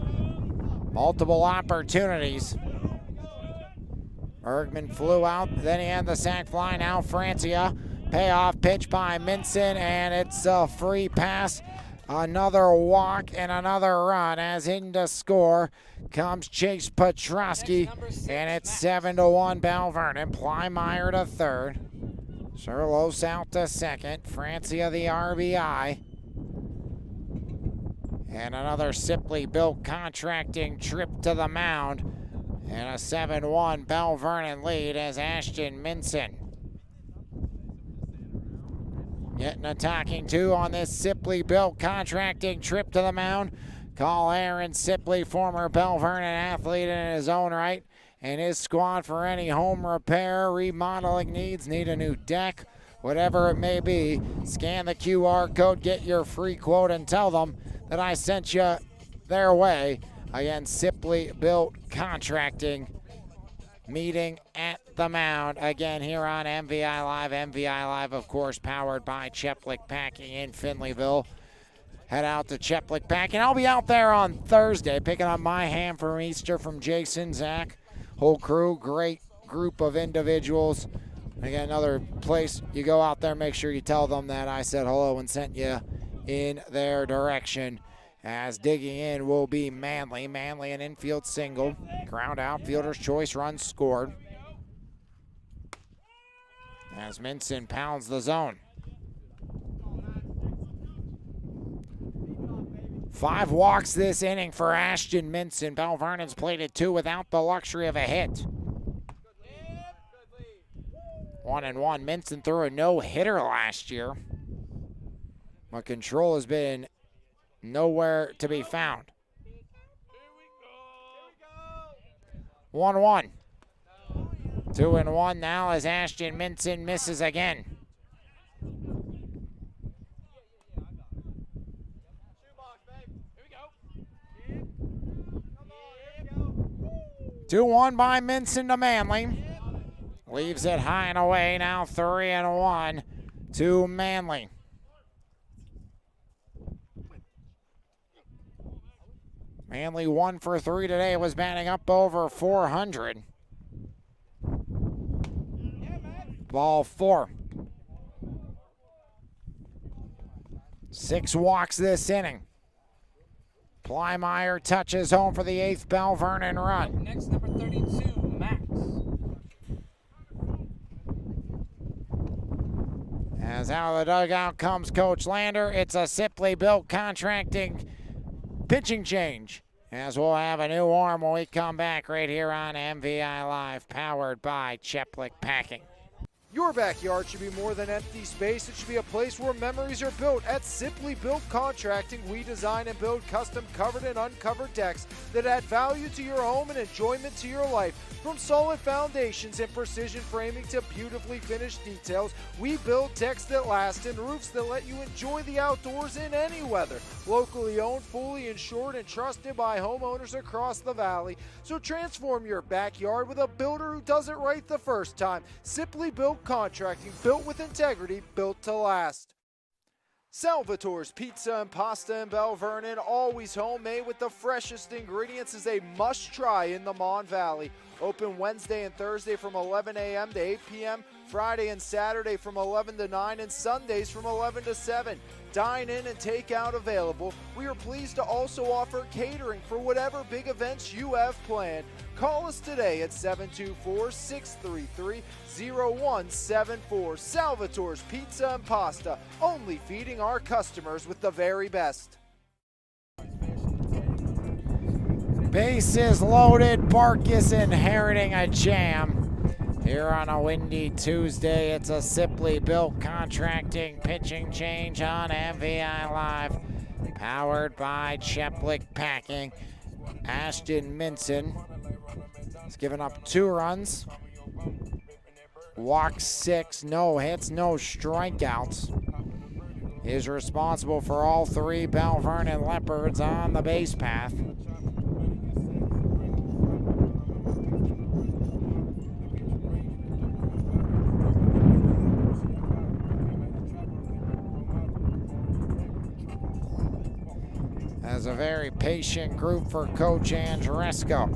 Multiple opportunities. Bergman flew out, then he had the sac fly. Now Francia, payoff pitch by Minson, and it's a free pass. Another walk and another run as in to score comes Chase Petrosky, and it's 7-1 Belle Vernon. Plymeyer to third. Surlos out to second. Francia the RBI. And another Sipley built contracting trip to the mound. And a 7-1 Belle Vernon lead as Ashton Minson getting a talking to on this Sipley built contracting trip to the mound. Call Aaron Sipley, former Belle Vernon athlete in his own right, and his squad for any home repair, remodeling needs, need a new deck, whatever it may be. Scan the QR code, get your free quote, and tell them that I sent you their way. Again, Sipley built contracting meeting at the mound again here on MVI Live. MVI Live, of course, powered by Cheplick Packing in Finleyville. Head out to Cheplick Packing. I'll be out there on Thursday picking up my ham from Easter from Jason, Zach, whole crew. Great group of individuals. Again, another place you go out there, make sure you tell them that I said hello and sent you in their direction. As digging in will be Manley. Manley an infield single. Ground out, fielder's choice, run scored. As Minson pounds the zone. 5 walks this inning for Ashton Minson. Belle Vernon's played it 2 without the luxury of a hit. 1-1. Minson threw a no-hitter last year, but control has been nowhere to be found. 1-1. 2-1 now as Ashton Minson misses again. Two 2-1 by Minson to Manley. Leaves it high and away. Now 3-1 to Manley. Manley 1 for 3 today, was batting up over 400. Ball 4. 6 walks this inning. Plymeyer touches home for the 8th Belle Vernon run. Next, number 32, Max. As out of the dugout comes Coach Lander. It's a Simply Built Contracting pitching change. As we'll have a new arm when we come back right here on MVI Live, powered by Cheplick Packing. Your backyard should be more than empty space. It should be a place where memories are built. At Simply Built Contracting, we design and build custom covered and uncovered decks that add value to your home and enjoyment to your life. From solid foundations and precision framing to beautifully finished details, we build decks that last and roofs that let you enjoy the outdoors in any weather. Locally owned, fully insured, and trusted by homeowners across the valley. So transform your backyard with a builder who does it right the first time. Simply Built Contracting, built with integrity, built to last. Salvatore's Pizza and Pasta in Belle Vernon, always homemade with the freshest ingredients, is a must-try in the Mon Valley. Open Wednesday and Thursday from 11 a.m. to 8 p.m., Friday and Saturday from 11 to 9, and Sundays from 11 to 7. Dine in and take out available. We are pleased to also offer catering for whatever big events you have planned. Call us today at 724-633-0174. Salvatore's Pizza and Pasta, only feeding our customers with the very best. Bases loaded, Barkis inheriting a jam. Here on a windy Tuesday, it's a Simply Built Contracting pitching change on MVI Live, powered by Cheplick Packing. Ashton Minson has given up 2 runs, walked 6, no hits, no strikeouts. Is responsible for all 3 Belle Vernon Leopards on the base path. As a very patient group for Coach Andresco.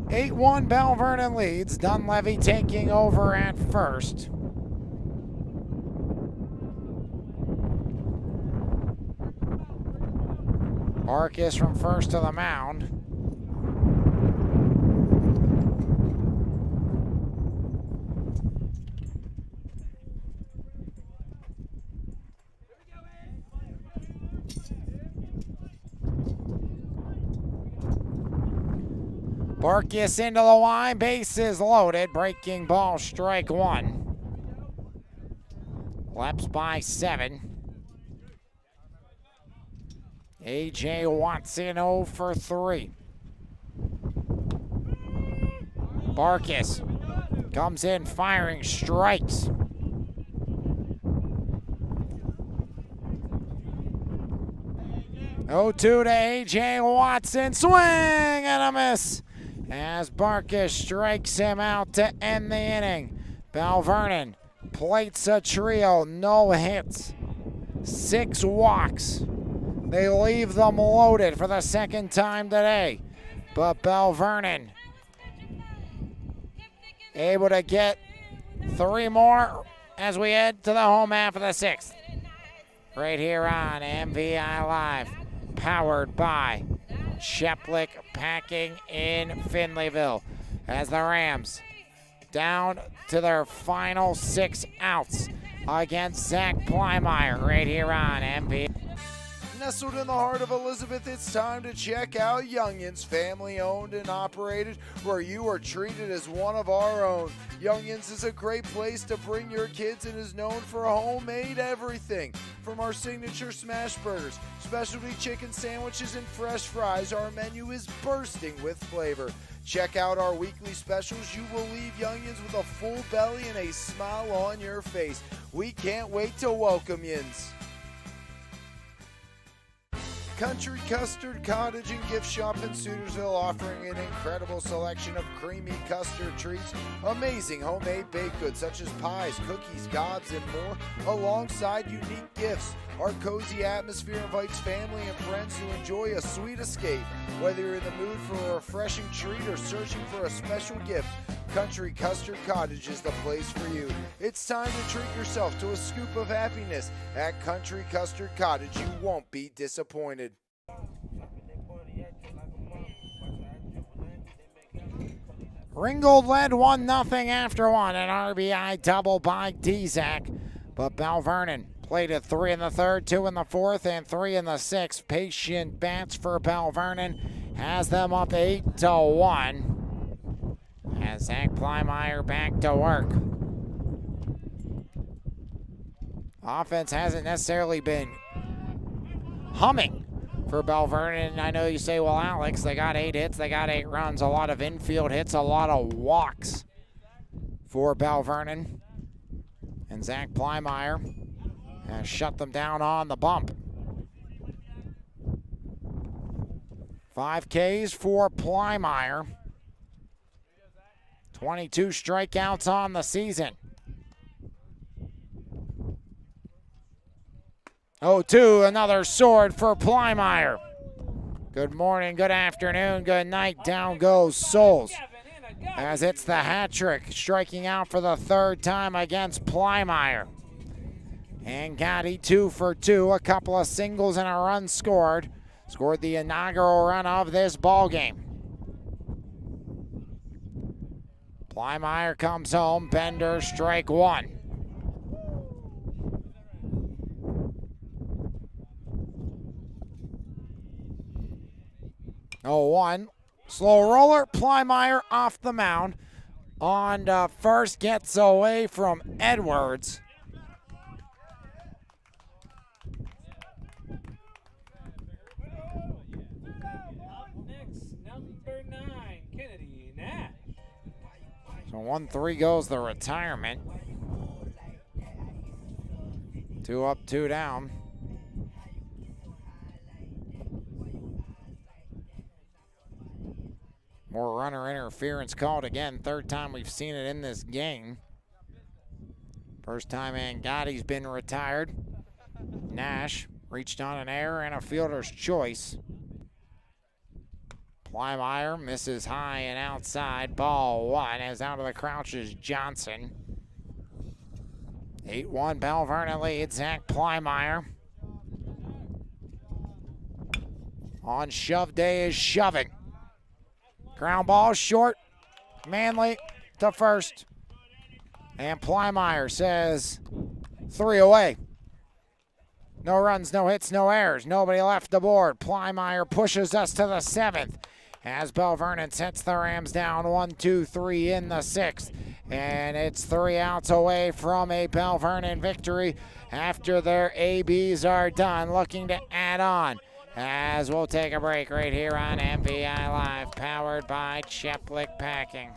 (8-1) Belle Vernon leads. Dunleavy taking over at first. Barkis from first to the mound. Barkis into the line, bases loaded, breaking ball, strike 1. Leps by 7. A.J. Watson 0 for 3. Barkis comes in firing, strikes. Oh, 2 to A.J. Watson, swing and a miss as Barkis strikes him out to end the inning. Belle Vernon plates a trio, no hits, 6 walks. They leave them loaded for the second time today. But Belle Vernon able to get 3 more as we head to the home half of the 6th. Right here on MVI Live, powered by Cheplick Packing in Finleyville. As the Rams down to their final 6 outs against Zach Plymeyer right here on MVI. Nestled in the heart of Elizabeth, it's time to check out Youngins, family owned and operated, where you are treated as one of our own. Youngins is a great place to bring your kids and is known for homemade everything. From our signature smash burgers, specialty chicken sandwiches, and fresh fries, our menu is bursting with flavor. Check out our weekly specials. You will leave Youngins with a full belly and a smile on your face. We can't wait to welcome yins. Country Custard Cottage and Gift Shop in Sutersville, offering an incredible selection of creamy custard treats, amazing homemade baked goods such as pies, cookies, gobs, and more, alongside unique gifts. Our cozy atmosphere invites family and friends to enjoy a sweet escape. Whether you're in the mood for a refreshing treat or searching for a special gift, Country Custard Cottage is the place for you. It's time to treat yourself to a scoop of happiness. At Country Custard Cottage, you won't be disappointed. Ringgold led 1-0 after one, an RBI double by Dzak. But Belle Vernon played at 3 in the third, 2 in the fourth, and 3 in the sixth. Patient bats for Belle Vernon has them up 8-1. As Zach Plymeyer back to work. Offense hasn't necessarily been humming for Belle Vernon. I know you say, well, Alex, they got 8 hits, they got 8 runs, a lot of infield hits, a lot of walks for Belle Vernon. And Zach Plymeyer has shut them down on the bump. 5 Ks for Plymeyer. 22 strikeouts on the season. 0-2, another sword for Plymeyer. Good morning, good afternoon, good night. Down goes Souls as it's the hat trick, striking out for the 3rd time against Plymeyer. And Gotti 2 for 2, a couple of singles and a run scored. Scored the inaugural run of this ball game. Plymeyer comes home, Bender, strike 1. Oh, 1. Slow roller, Plymeyer off the mound. On to first, gets away from Edwards. So 1-3 goes the retirement. 2 up, 2 down. More runner interference called again. 3rd time we've seen it in this game. First time Angotti's been retired. Nash reached on an error and a fielder's choice. Plymeyer misses high and outside. Ball 1 as out of the crouch is Johnson. 8-1 Belle Vernon leads. Zach Plymeyer. On shove day is shoving. Ground ball short. Manley to first. And Plymeyer says 3 away. No runs, no hits, no errors. Nobody left the board. Plymeyer pushes us to the 7th. As Belle Vernon sets the Rams down 1-2-3 in the 6th. And it's 3 outs away from a Belle Vernon victory after their ABs are done. Looking to add on as we'll take a break right here on MVI Live, powered by Cheplick Packing.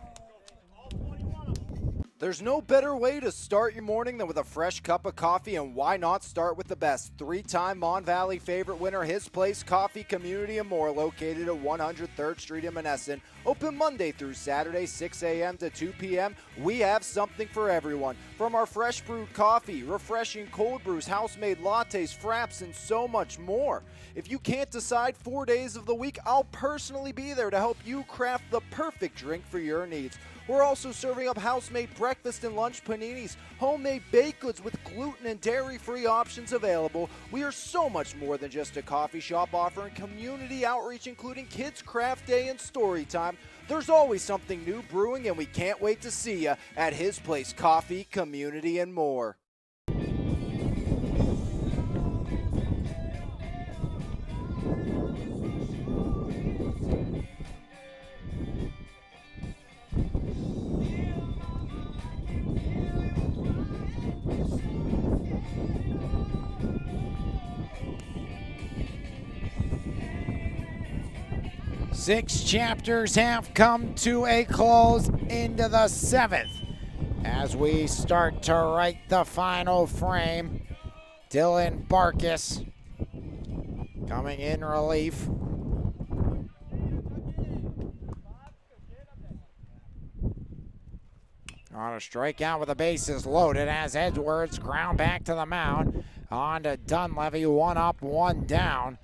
There's no better way to start your morning than with a fresh cup of coffee, and why not start with the best? 3-time Mon Valley favorite winner, His Place Coffee Community and More, located at 103rd Street in Monessen. Open Monday through Saturday, 6 a.m. to 2 p.m. We have something for everyone. From our fresh brewed coffee, refreshing cold brews, house-made lattes, fraps, and so much more. If you can't decide 4 days of the week, I'll personally be there to help you craft the perfect drink for your needs. We're also serving up house-made breakfast and lunch paninis, homemade baked goods with gluten and dairy-free options available. We are so much more than just a coffee shop, offering community outreach, including Kids Craft Day and Story Time. There's always something new brewing, and we can't wait to see you at His Place Coffee, Community, and More. Six chapters have come to a close into the 7th. As we start to write the final frame, Dylan Barkis coming in relief. On a strikeout with the bases loaded as Edwards ground back to the mound. On to Dunleavy, 1 up, 1 down.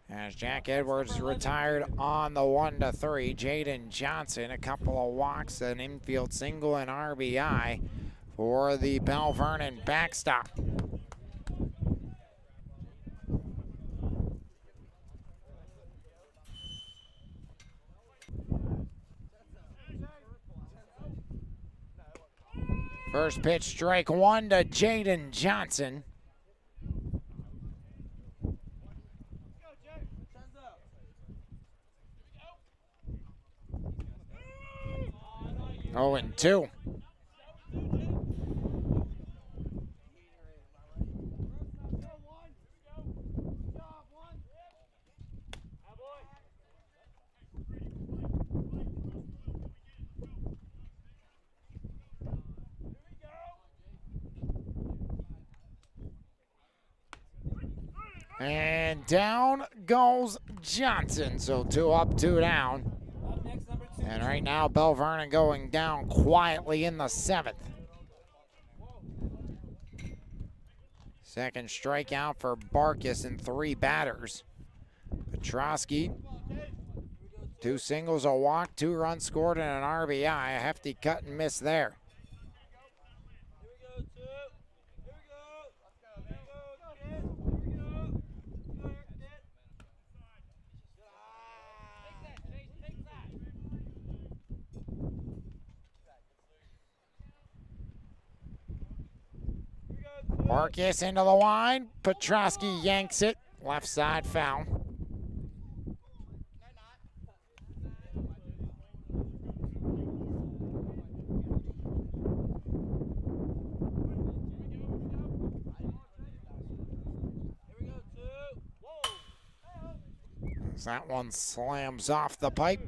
As Jack Edwards retired on the 1-3. Jaden Johnson, a couple of walks, an infield single, and RBI for the Belle Vernon backstop. First pitch, strike 1 to Jaden Johnson. Oh, and 2. And down goes Johnson. So 2 up, 2 down. Up next, number 2. And right now, Belle Vernon going down quietly in the 7th. Second strikeout for Barkus and 3 batters. Petrosky, 2 singles, a walk, 2 runs scored, and an RBI. A hefty cut and miss there. Barkus into the line. Petrosky yanks it. Left side foul. As that one slams off the pipe.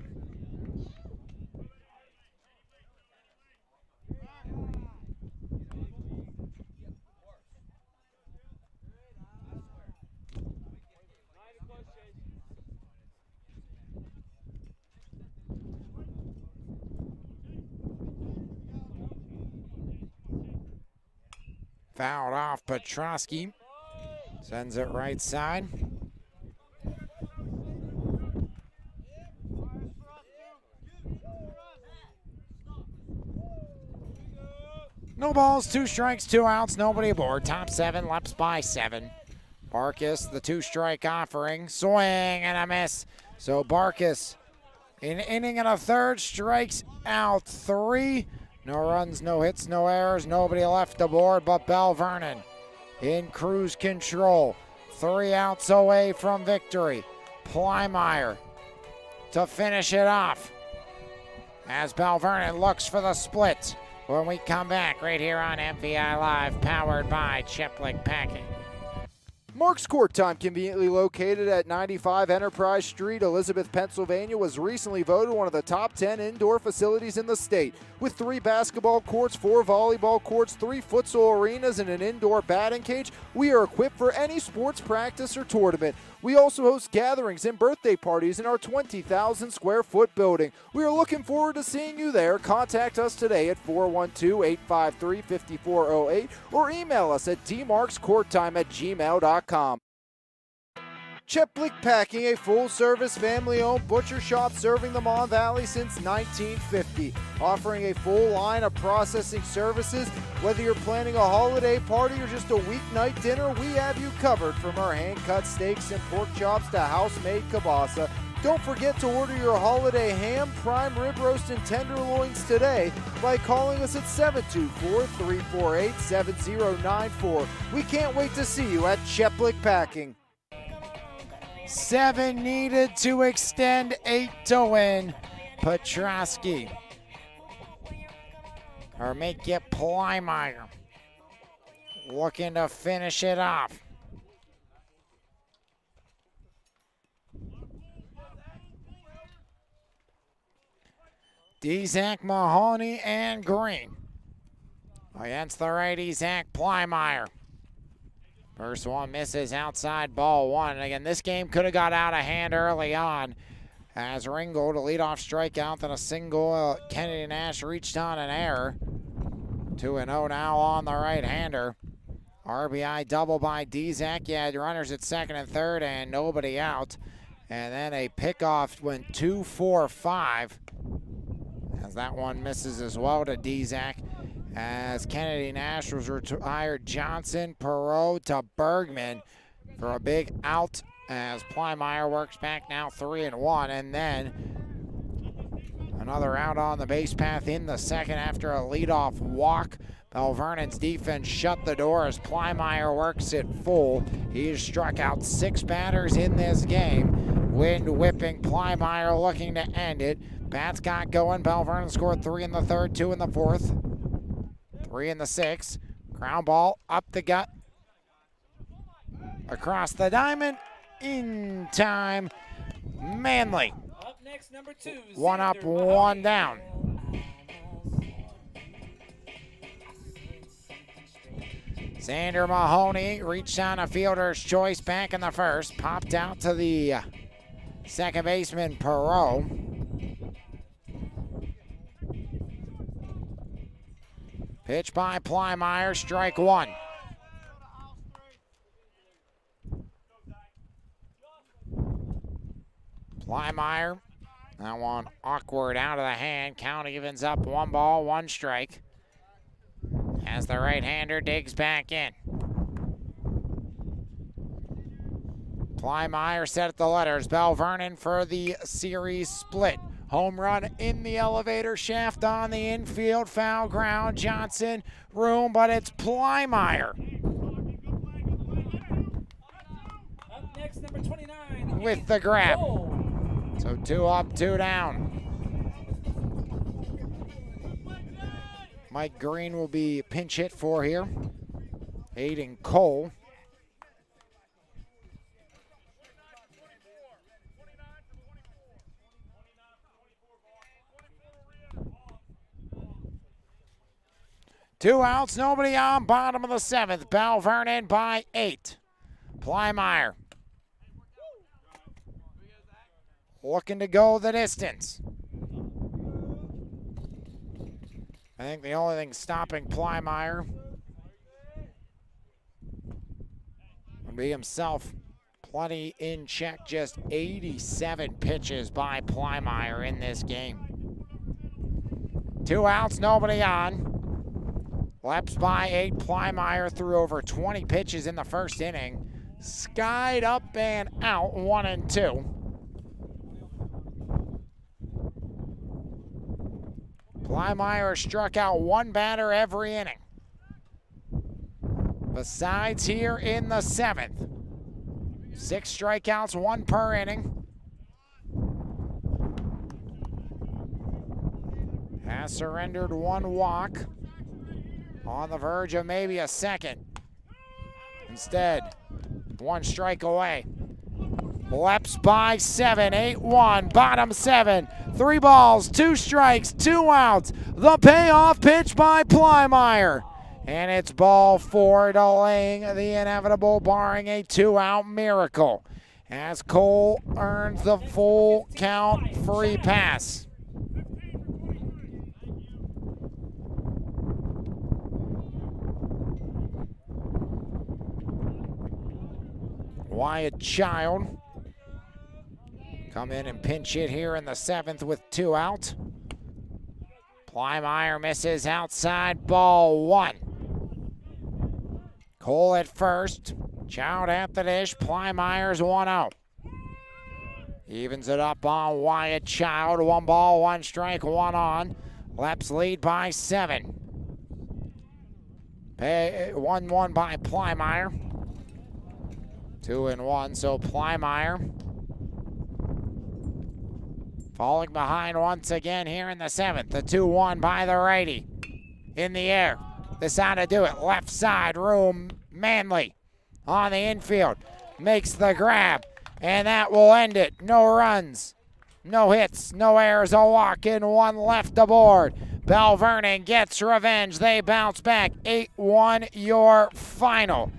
Fouled off Petrosky. Sends it right side. No balls, 2 strikes, 2 outs, nobody aboard. Top 7, leps by 7. Barkus, the 2-strike offering. Swing and a miss. So Barkus, an inning and a third, strikes out 3. No runs, no hits, no errors, nobody left aboard but Belle Vernon in cruise control. 3 outs away from victory. Plymeyer to finish it off as Belle Vernon looks for the split when we come back right here on MVI Live, powered by Cheplick Packing. Mark's Court Time, conveniently located at 95 Enterprise Street, Elizabeth, Pennsylvania, was recently voted one of the top 10 indoor facilities in the state. With 3 basketball courts, 4 volleyball courts, 3 futsal arenas, and an indoor batting cage, we are equipped for any sports practice or tournament. We also host gatherings and birthday parties in our 20,000 square foot building. We are looking forward to seeing you there. Contact us today at 412-853-5408 or email us at dmarkscourttime@gmail.com. Cheplick Packing, a full-service, family-owned butcher shop serving the Mon Valley since 1950. Offering a full line of processing services. Whether you're planning a holiday party or just a weeknight dinner, we have you covered. From our hand-cut steaks and pork chops to house-made kielbasa. Don't forget to order your holiday ham, prime rib roast, and tenderloins today by calling us at 724-348-7094. We can't wait to see you at Cheplick Packing. 7 needed to extend, 8 to win. Petrosky, or make it Plymeyer, looking to finish it off. Zach Mahoney and Green against the righty Zach Plymeyer. First one misses outside, ball one. And again, this game could have got out of hand early on as Ringgold, a leadoff strikeout, then a single. Kennedy Nash reached on an error. 2-0 now on the right-hander. RBI double by Dzak. You had runners at second and third and nobody out. And then a pickoff went 2-4-5 as that one misses as well to Dzak. As Kennedy Nash was retired, Johnson, Perot to Bergman for a big out as Plymire works back now 3-1. And then another out on the base path in the second after a leadoff walk. Vernon's defense shut the door as Plymire works it full. He's struck out 6 batters in this game. Wind whipping, Plymire looking to end it. Bats got going. Vernon scored 3 in the third, 2 in the fourth, 3 in the sixth. Ground ball up the gut, across the diamond, in time. Manly. Up next, number 2. One up, one down. Xander Mahoney reached on a fielder's choice back in the first. Popped out to the second baseman, Perot. Pitch by Plymire, strike one. Plymire, that one awkward out of the hand. Count evens up, 1 ball, 1 strike. As the right-hander digs back in. Plymire set at the letters. Vernon for the series split. Home run in the elevator shaft on the infield. Foul ground. Johnson, room, but it's Plymire. Up next, number 29. With the grab. Cole. So 2 up, 2 down. Mike Green will be pinch hit for here. Aiden Cole. Two outs, nobody on, bottom of the 7th. Vernon by 8. Plymire looking to go the distance. I think the only thing stopping Plymire will be himself. Plenty in check, just 87 pitches by Plymire in this game. 2 outs, nobody on. Leps by 8. Plymire threw over 20 pitches in the first inning. Skied up and out, 1-2. Plymire struck out 1 batter every inning. Besides here in the 7th. 6 strikeouts, 1 per inning. Has surrendered 1 walk. On the verge of maybe a second. Instead, 1 strike away. Leps by 7, 8-1, bottom 7. 3 balls, 2 strikes, 2 outs. The payoff pitch by Plymire. And it's ball 4, delaying the inevitable, barring a 2-out miracle. As Cole earns the full count free pass. Wyatt Child come in and pinch hit here in the 7th with 2 out. Plymire misses outside, ball 1. Cole at first, Child at the dish, Plymire's 1-0. Evens it up on Wyatt Child, 1 ball, 1 strike, 1 on. Leps lead by 7. 1-1 by Plymire. 2-1, so Plymire falling behind once again here in the 7th. The 2-1 by the righty. In the air. This ought to do it. Left side, room, Manly on the infield. Makes the grab, and that will end it. No runs, no hits, no errors, a walk in, 1 left aboard. Vernon gets revenge. They bounce back. 8-1 your final.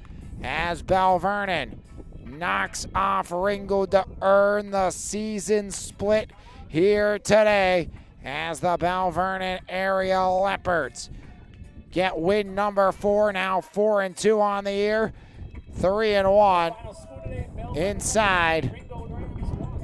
as Belle Vernon knocks off Ringgold to earn the season split here today, as the Belle Vernon area Leopards get win number 4, now 4-2 on the year, 3-1 Final score today at Belle. inside Ringgold Rams 1.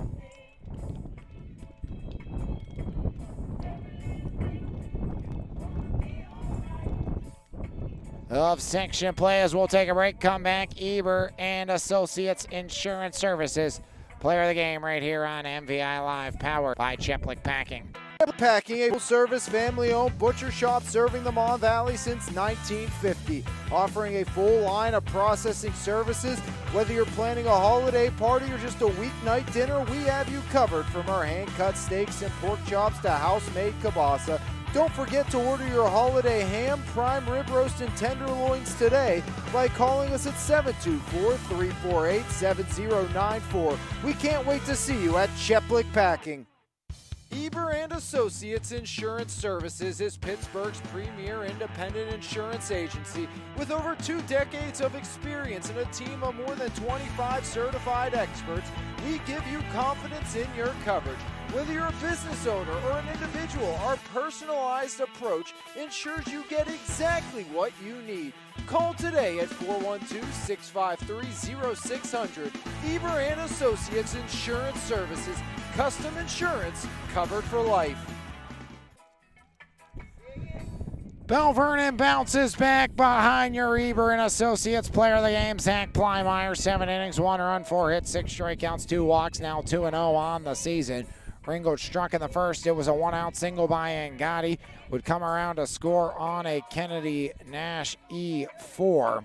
of section play. As we'll take a break, come back, Eber and Associates Insurance Services. Player of the game right here on MVI Live, powered by Cheplik Packing. Packing, a full-service, family-owned butcher shop serving the Mon Valley since 1950. Offering a full line of processing services. Whether you're planning a holiday party or just a weeknight dinner, we have you covered. From our hand-cut steaks and pork chops to house-made kielbasa. Don't forget to order your holiday ham, prime rib roast, and tenderloins today by calling us at 724-348-7094. We can't wait to see you at Cheplik Packing. Eber and Associates Insurance Services is Pittsburgh's premier independent insurance agency with over 2 decades of experience and a team of more than 25 certified experts. We give you confidence in your coverage. Whether you're a business owner or an individual, our personalized approach ensures you get exactly what you need. Call today at 412-653-0600. Eber and Associates Insurance Services. Custom insurance covered for life. Belle Vernon bounces back behind your Eber and Associates player of the game, Zach Plymeyer. 7 innings, 1 run, 4 hits, 6 strikeouts, 2 walks, now 2-0 on the season. Ringgold struck in the first. It was a 1-out single by Angotti. Would come around to score on a Kennedy Nash E4.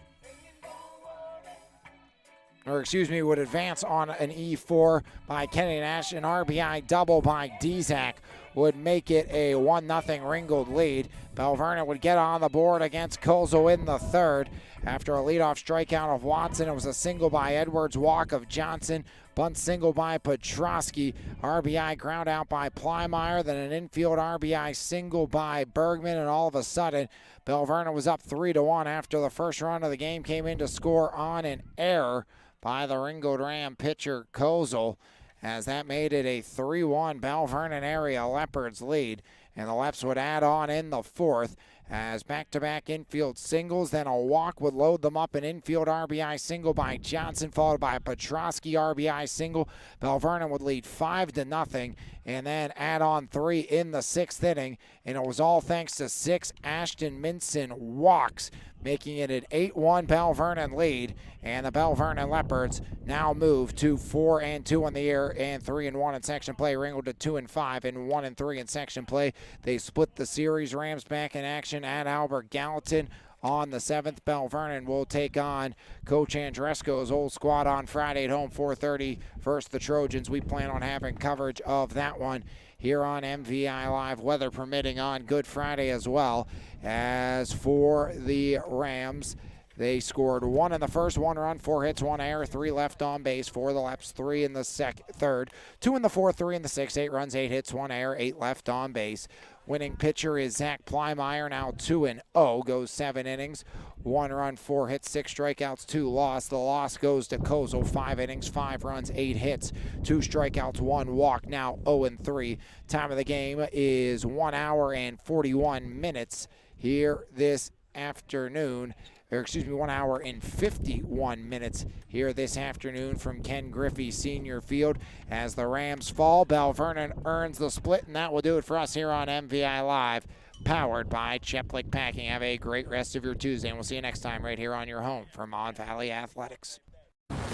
Would advance on an E4 by Kennedy Nash. An RBI double by Dzak would make it a 1-0 Ringgold lead. Belle Vernon would get on the board against Kozel in the third. After a leadoff strikeout of Watson, it was a single by Edwards, walk of Johnson, bunt single by Petrosky, RBI ground out by Plymeyer, then an infield RBI single by Bergman, and all of a sudden, Belle Vernon was up 3-1 after the first run of the game came in to score on an error by the Ringgold Ram pitcher Kozel, as that made it a 3-1 Belle Vernon area Leopards lead, and the Leps would add on in the fourth as back-to-back infield singles, then a walk would load them up. An infield RBI single by Johnson, followed by a Petrosky RBI single. Belle Vernon would lead 5-0, and then add on 3 in the 6th inning, and it was all thanks to 6 Ashton Minson walks, making it an 8-1 Belle Vernon lead, and the Belle Vernon Leopards now move to 4-2 on the year and 3-1 in section play. Ringgold to 2-5 and 1-3 in section play. They split the series. Rams back in action at Albert Gallatin on the 7th. Belle Vernon will take on Coach Andresco's old squad on Friday at home, 4:30 versus the Trojans. We plan on having coverage of that one here on MVI Live, weather permitting, on Good Friday as well. As for the Rams, they scored 1 in the first, 1 run, 4 hits, 1 error, 3 left on base. For the Leps, 3 in the third, 2 in the fourth, 3 in the sixth, 8 runs, 8 hits, 1 error, 8 left on base. Winning pitcher is Zach Plymeyer, now 2-0, goes 7 innings, 1 run, 4 hits, 6 strikeouts, 2 loss. The loss goes to Kozel, 5 innings, 5 runs, 8 hits, 2 strikeouts, 1 walk, now 0-3. Time of the game is 1 hour and 41 minutes here this afternoon. 1 hour and 51 minutes here this afternoon from Ken Griffey Senior Field. As the Rams fall, Belle Vernon earns the split, and that will do it for us here on MVI Live, powered by Cheplik Packing. Have a great rest of your Tuesday, and we'll see you next time right here on your home for Mon Valley Athletics.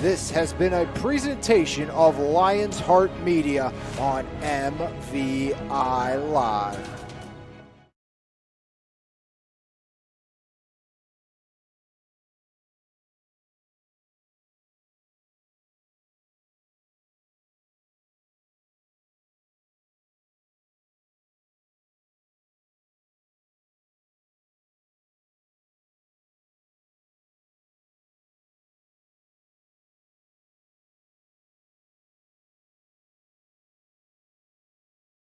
This has been a presentation of Lions Heart Media on MVI Live.